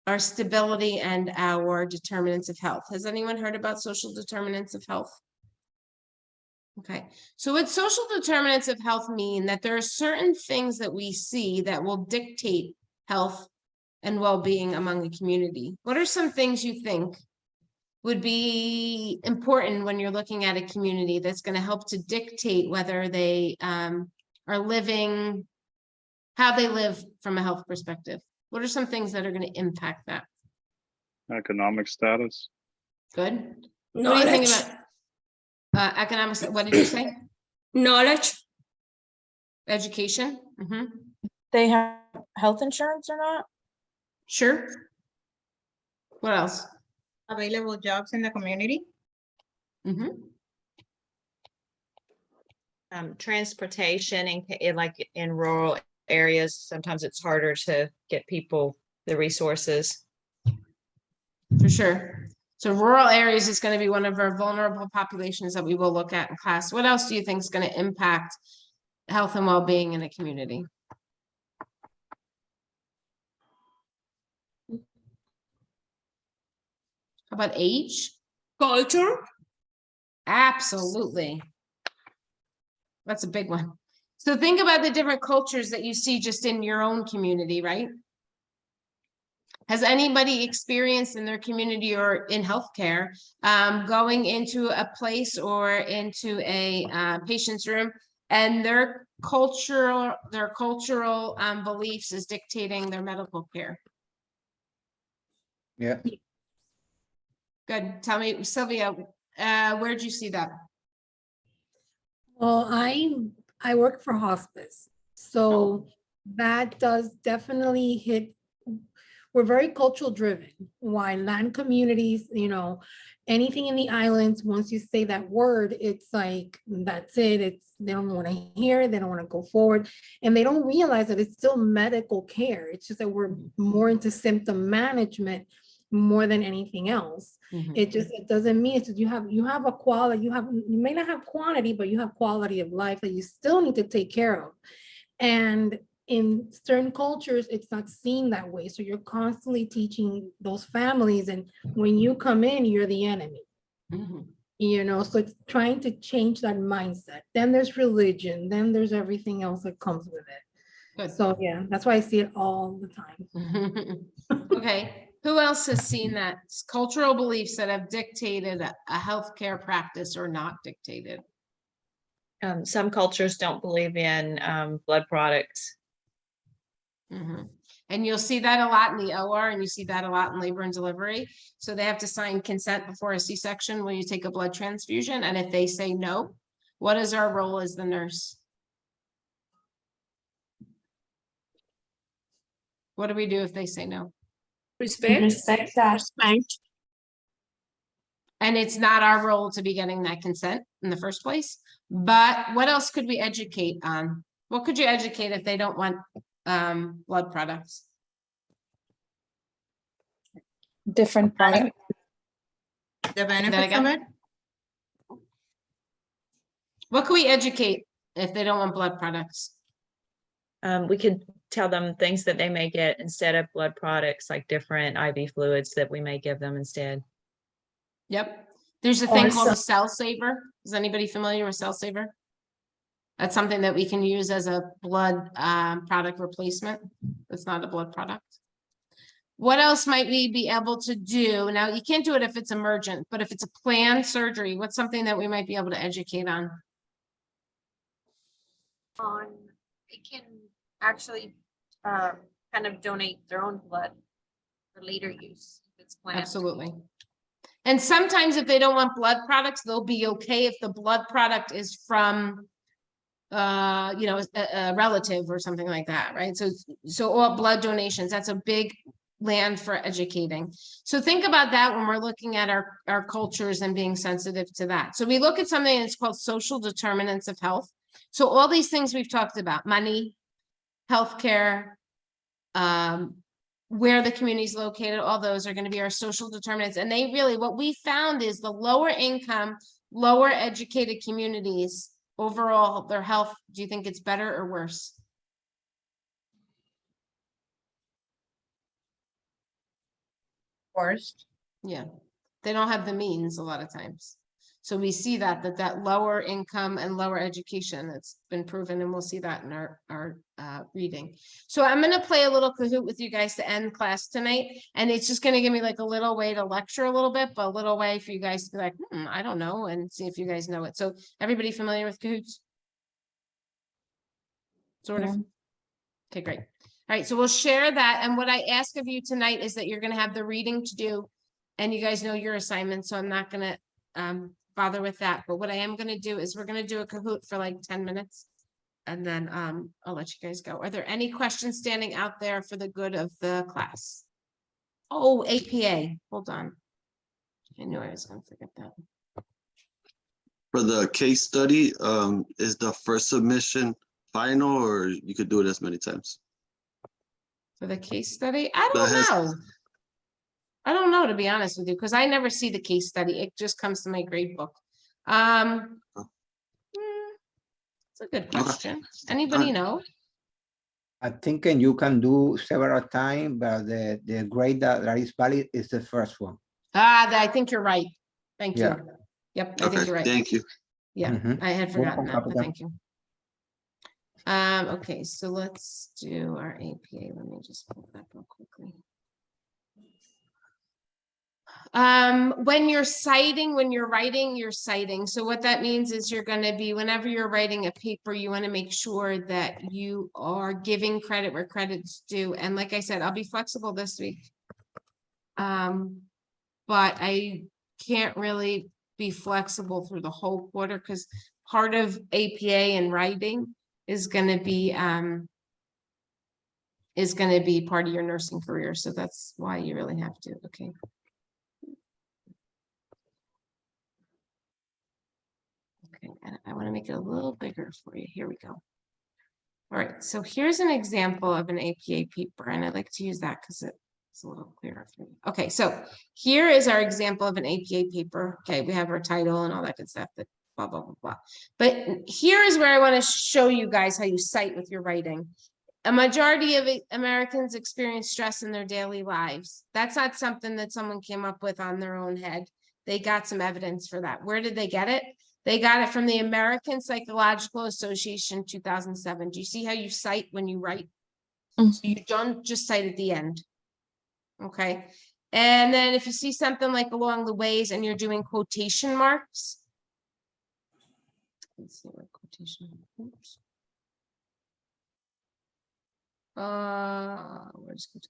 our stability and our determinants of health. Has anyone heard about social determinants of health? Okay, so what social determinants of health mean that there are certain things that we see that will dictate health and well-being among the community. What are some things you think would be important when you're looking at a community that's going to help to dictate whether they are living, how they live from a health perspective? What are some things that are going to impact that? Economic status. Good. Knowledge. What do you think about economics? What did you say? Knowledge. Education. They have health insurance or not? Sure. What else? Available jobs in the community. Transportation like in rural areas, sometimes it's harder to get people the resources. For sure. So rural areas is going to be one of our vulnerable populations that we will look at in class. What else do you think is going to impact health and well-being in a community? How about age? Culture. Absolutely. That's a big one. So think about the different cultures that you see just in your own community, right? Has anybody experienced in their community or in healthcare going into a place or into a patient's room and their cultural beliefs is dictating their medical care? Yeah. Good. Tell me, Sylvia, where'd you see that? Well, I work for hospice, so that does definitely hit. We're very cultural driven. Why land communities, you know, anything in the islands, once you say that word, it's like, that's it. It's, they don't want to hear it. They don't want to go forward. And they don't realize that it's still medical care. It's just that we're more into symptom management more than anything else. It doesn't mean it's just you have a quality, you may not have quantity, but you have quality of life that you still need to take care of. And in certain cultures, it's not seen that way. So you're constantly teaching those families, and when you come in, you're the enemy. You know, so it's trying to change that mindset. Then there's religion, then there's everything else that comes with it. Good. So yeah, that's why I see it all the time. Okay. Who else has seen that? Cultural beliefs that have dictated a healthcare practice or not dictated? Some cultures don't believe in blood products. And you'll see that a lot in the OR, and you see that a lot in labor and delivery. So they have to sign consent before a C-section when you take a blood transfusion. And if they say no, what is our role as the nurse? What do we do if they say no? Respect. Respect that. Respect. And it's not our role to be getting that consent in the first place. But what else could we educate on? What could you educate if they don't want blood products? Different product. The benefits of it? What can we educate if they don't want blood products? We could tell them things that they may get instead of blood products, like different IV fluids that we may give them instead. Yep. There's a thing called Also- a cell saver. Is anybody familiar with cell saver? That's something that we can use as a blood product replacement. It's not a blood product. What else might we be able to do? Now, you can't do it if it's emergent, but if it's a planned surgery, what's something that we might be able to educate on? They can actually kind of donate their own blood for later use if it's planned. Absolutely. And sometimes if they don't want blood products, they'll be okay if the blood product is from you know, a relative or something like that, right? So all blood donations, that's a big land for educating. So think about that when we're looking at our cultures and being sensitive to that. So we look at something that's called social determinants of health. So all these things we've talked about, money, healthcare, where the community is located, all those are going to be our social determinants. And they really, what we found is the lower income, lower educated communities, overall, their health, do you think it's better or worse? Worst. Yeah, they don't have the means a lot of times. So we see that lower income and lower education, it's been proven, and we'll see that in our reading. So I'm going to play a little Kahoot with you guys to end class tonight. And it's just going to give me like a little way to lecture a little bit, but a little way for you guys to be like, I don't know, and see if you guys know it. So everybody familiar with Kahoots? Sort of. Okay, great. All right, so we'll share that. And what I ask of you tonight is that you're going to have the reading to do, and you guys know your assignment, so I'm not going to bother with that. But what I am going to do is we're going to do a Kahoot for like 10 minutes, and then I'll let you guys go. Are there any questions standing out there for the good of the class? Oh, APA. Hold on. I knew I was going to forget that. For the case study, is the first submission final, or you could do it as many times? For the case study, I That has- don't know. I don't know, to be honest with you, because I never see the case study. It just comes to my grade book. It's a good question. Anybody know? I think you can do several times, but the grade that is valid is the first one. I think you're right. Thank Yeah. you. Yep, I think you're right. Thank you. Yeah, Mhm. I had forgotten that, but Captain. thank you. Okay, so let's do our APA. Let me just pull that real quickly. When you're citing, when you're writing, you're citing. So what that means is you're going to be, whenever you're writing a paper, you want to make sure that you are giving credit where credit's due. And like I said, I'll be flexible this week. But I can't really be flexible through the whole quarter because part of APA and writing is going to be part of your nursing career. So that's why you really have to. Okay. Okay, and I want to make it a little bigger for you. Here we go. All right, so here's an example of an APA paper, and I like to use that because it's a little clearer for me. Okay, so here is our example of an APA paper. Okay, we have our title and all that good stuff, that blah, blah, blah, blah. But here is where I want to show you guys how you cite with your writing. A majority of Americans experience stress in their daily lives. That's not something that someone came up with on their own head. They got some evidence for that. Where did they get it? They got it from the American Psychological Association 2007. Do you see how you cite when you write? So you don't just cite at the end. Okay. And then if you see something like along the ways and you're doing quotation marks. Let's see what quotation. Oops.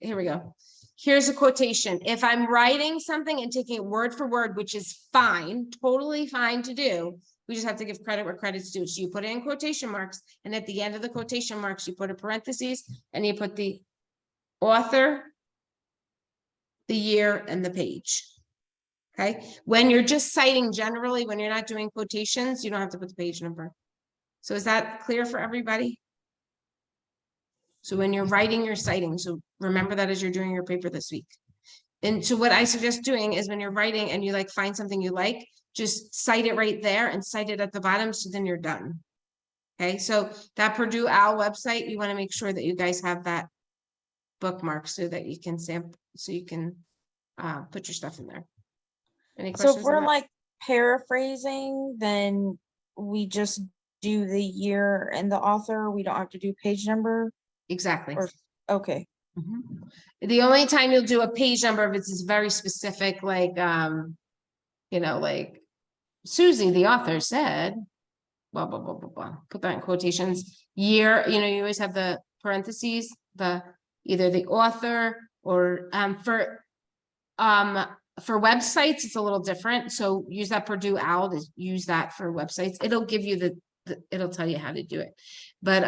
Here we go. Here's a quotation. If I'm writing something and taking it word for word, which is fine, totally fine to do, we just have to give credit where credit's due. So you put it in quotation marks, and at the end of the quotation marks, you put a parentheses and you put the author, the year, and the page. Okay. When you're just citing generally, when you're not doing quotations, you don't have to put the page number. So is that clear for everybody? So when you're writing, you're citing. So remember that as you're doing your paper this week. And so what I suggest doing is when you're writing and you like find something you like, just cite it right there and cite it at the bottom. So then you're done. Okay. So that Purdue Owl website, you want to make sure that you guys have that bookmark so that you can sample, so you can put your stuff in there. Any questions? So if we're like paraphrasing, then we just do the year and the author. We don't have to do page number. Exactly. Or, okay. The only time you'll do a page number if it's very specific, like, you know, like Susie, the author said, blah, blah, blah, blah, blah. Put that in quotations. Year, you know, you always have the parentheses, either the author or for websites, it's a little different. So use that Purdue Owl to use that for websites. It'll give you it'll tell you how to do it. But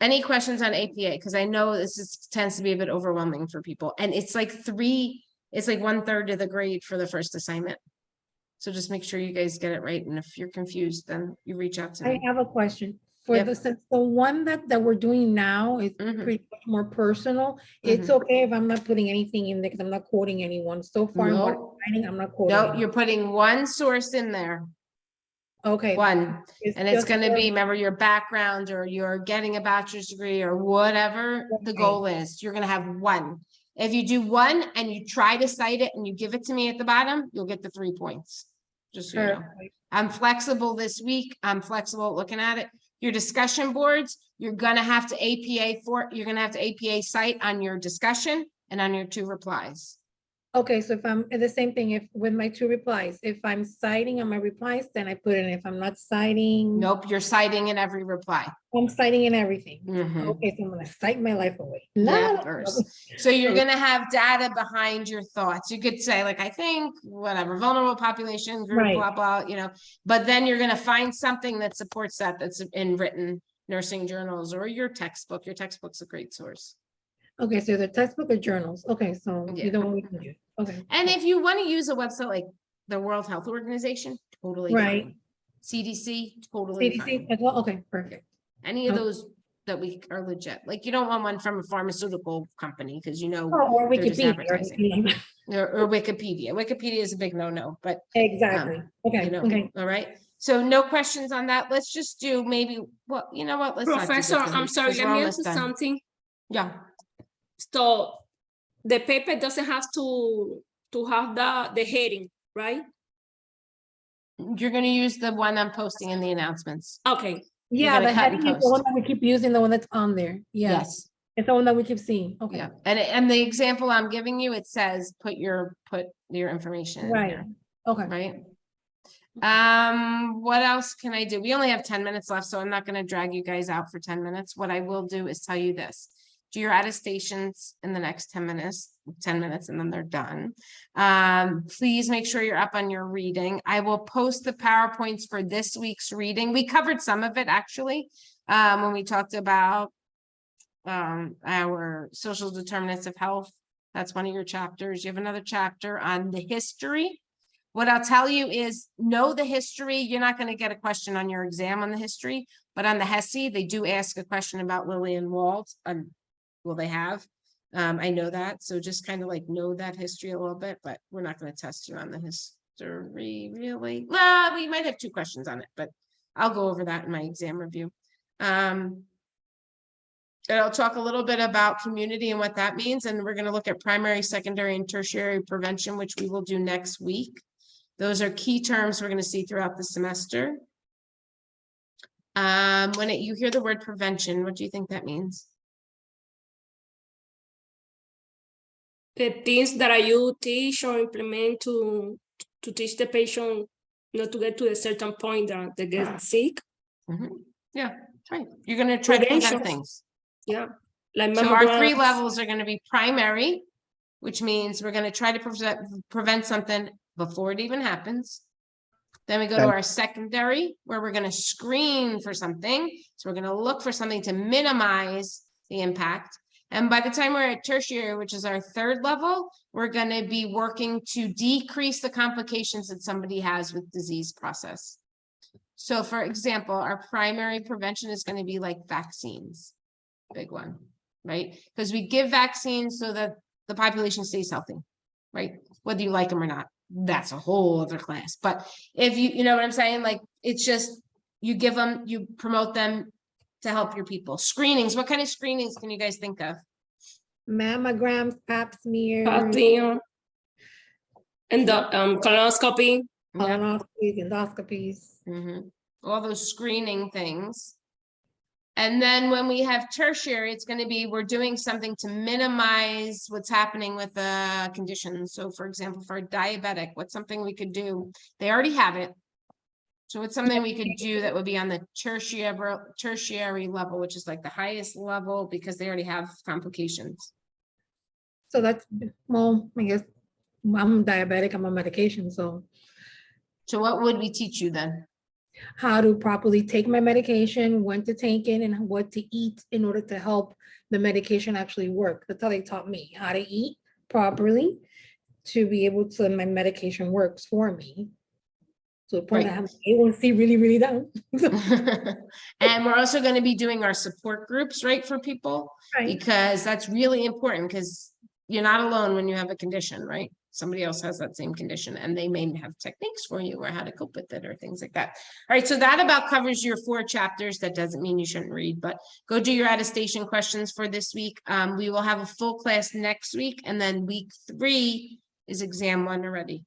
any questions on APA? Because I know tends to be a bit overwhelming for people. And it's like 1/3 of the grade for the first assignment. So just make sure you guys get it right. And if you're confused, then you reach out to me. I have a question. For the one that we're doing now is pretty much more personal. It's okay if I'm not putting anything in there because I'm not quoting anyone. So far in what I'm writing, I'm not quoting. No, you're putting one source in there. Okay. One. And it's going to be, remember, your background or you're getting a bachelor's degree or whatever the goal is. You're going to have one. If you do one and you try to cite it and you give it to me at the bottom, you'll get the 3 points. Just so you know. I'm flexible this week. I'm flexible looking at it. Your discussion boards, you're going to have to APA cite on your discussion and on your 2 replies. Okay, so if I'm the same thing, if with my 2 replies, if I'm citing on my replies, then I put it in. If I'm not citing. Nope, you're citing in every reply. I'm citing in everything. Okay, so I'm going to cite my life away. First. So you're going to have data behind your thoughts. You could say, like, I think, whatever, vulnerable population group, blah, blah, you know, but then you're going to find something that supports that's in written nursing journals or your textbook. Your textbook's a great source. Okay, so the textbook or journals. Okay, so either one we can do. Okay. And if you want to use a website like the World Health Organization, totally fine. CDC, totally fine. CDC as well? Okay, perfect. Any of Okay. those that we are legit, like you don't want one from a pharmaceutical company because you know Or they're just Wikipedia. Or advertising. anything like that. Or Wikipedia. Wikipedia is a big no-no, but Exactly. Okay, you know, okay. all right. So no questions on that. Let's just do maybe what, you know what, let's not do Professor, this I'm sorry, because let we're me almost ask you done. something. Yeah. So the paper doesn't have to have the heading, right? You're gonna use the one I'm posting in the announcements. Okay. Yeah, gonna the cut and heading is the post. one that we keep using, the one that's on there. Yeah. Yes. It's the one that we keep seeing. Okay. Yeah. And the example I'm giving you, it says, put your information in Right. here, Okay. right? What else can I do? We only have 10 minutes left, so I'm not gonna drag you guys out for 10 minutes. What I will do is tell you this. Do your attestations in the next 10 minutes, and then they're done. Please make sure you're up on your reading. I will post the PowerPoints for this week's reading. We covered some of it actually, when we talked about our social determinants of health. That's one of your chapters. You have another chapter on the history. What I'll tell you is know the history. You're not going to get a question on your exam on the history, but on the HESI, they do ask a question about Lillian Wald. Will they have? I know that. So just kind of like know that history a little bit, but we're not going to test you on the history really. Well, we might have 2 questions on it, but I'll go over that in my exam review. And I'll talk a little bit about community and what that means. And we're going to look at primary, secondary, and tertiary prevention, which we will do next week. Those are key terms we're going to see throughout the semester. When you hear the word prevention, what do you think that means? The things that you teach or implement to teach the patient not to get to a certain point that they get sick. Yeah, that's right. You're going to try to prevent Prevention. things. Yeah. Like So our 3 mammograms. levels are going to be primary, which means we're going to try to prevent something before it even happens. Then we go to our secondary, where we're going to screen for something. So we're going to look for something to minimize the impact. And by the time we're at tertiary, which is our 3rd level, we're going to be working to decrease the complications that somebody has with disease process. So for example, our primary prevention is going to be like vaccines, big one, right? Because we give vaccines so that the population stays healthy, right? Whether you like them or not, that's a whole other class. But if you know what I'm saying, like, it's just, you give them, you promote them to help your people. Screenings, what kind of screenings can you guys think of? Mammograms, pap smears. And the colonoscopy. Colonoscopies, endoscopies. All those screening things. And then when we have tertiary, it's going to be, we're doing something to minimize what's happening with the condition. So for example, for a diabetic, what's something we could do? They already have it. So it's something we could do that would be on the tertiary level, which is like the highest level because they already have complications. So that's, well, I guess I'm diabetic, I'm on medication, so. So what would we teach you then? How to properly take my medication, when to take it, and what to eat in order to help the medication actually work. That's how they taught me, how to eat properly to be able to, my medication works for me. To the point I have A1C really, really down. And we're also going to be doing our support groups, right, for people, because that's really important because you're not alone when you have a condition, right? Somebody else has that same condition and they may have techniques for you or how to cope with it or things like that. All right, so that about covers your 4 chapters. That doesn't mean you shouldn't read, but go do your attestation questions for this week. We will have a full class next week, and then week 3 is exam 1 already.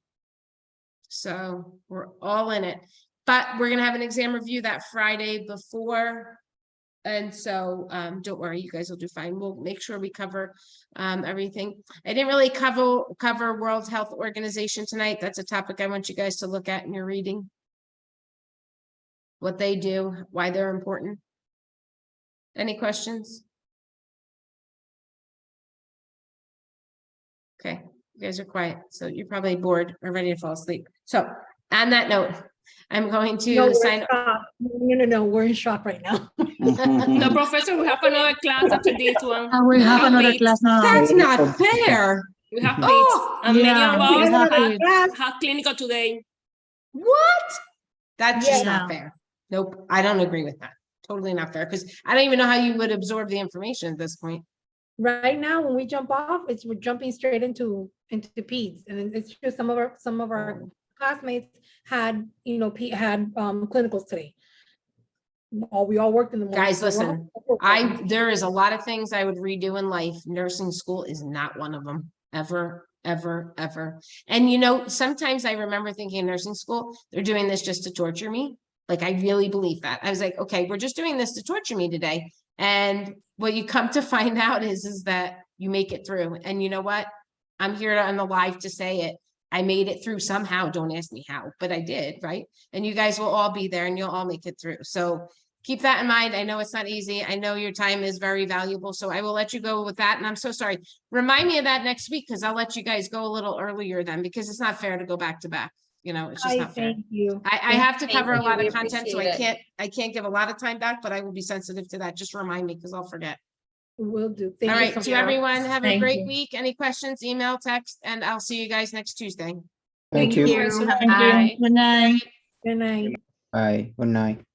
So we're all in it, but we're going to have an exam review that Friday before. And so don't worry, you guys will do fine. We'll make sure we cover everything. I didn't really cover World Health Organization tonight. That's a topic I want you guys to look at in your reading. What they do, why they're important. Any questions? Okay, you guys are quiet, so you're probably bored or ready to fall asleep. So on that note, I'm going to sign. No, we're in shock right now. The professor will have another class after this one. I will have another class now. That's not fair. We have kids. And many of us have clinical today. What? That's just not fair. Nope, I don't agree with that. Totally not fair, because I don't even know how you would absorb the information at this point. Right now, when we jump off, we're jumping straight into peds, and it's true. Some of our classmates had, you know, had clinicals today. We all worked in the morning. Guys, so we're listen, hoping- there is a lot of things I would redo in life. Nursing school is not one of them, ever, ever, ever. And you know, sometimes I remember thinking in nursing school, they're doing this just to torture me. Like, I really believe that. I was like, okay, we're just doing this to torture me today. And what you come to find out is that you make it through. And you know what? I'm here on the live to say it. I made it through somehow. Don't ask me how, but I did, right? And you guys will all be there and you'll all make it through. So keep that in mind. I know it's not easy. I know your time is very valuable. So I will let you go with that. And I'm so sorry. Remind me of that next week, because I'll let you guys go a little earlier then, because it's not fair to go back to back. You know, it's just not fair. Thank you. I have to cover a lot We of content, so appreciate I can't give a lot of time back, but I will be sensitive to that. Just remind me, because I'll forget. Will do. All Thank you right, so to much. everyone, have a Thank great you. week. Any questions, email, text, and I'll see you guys next Tuesday. Thank you. Have a Thank good you. night. Good night. Good night. Bye. Good night.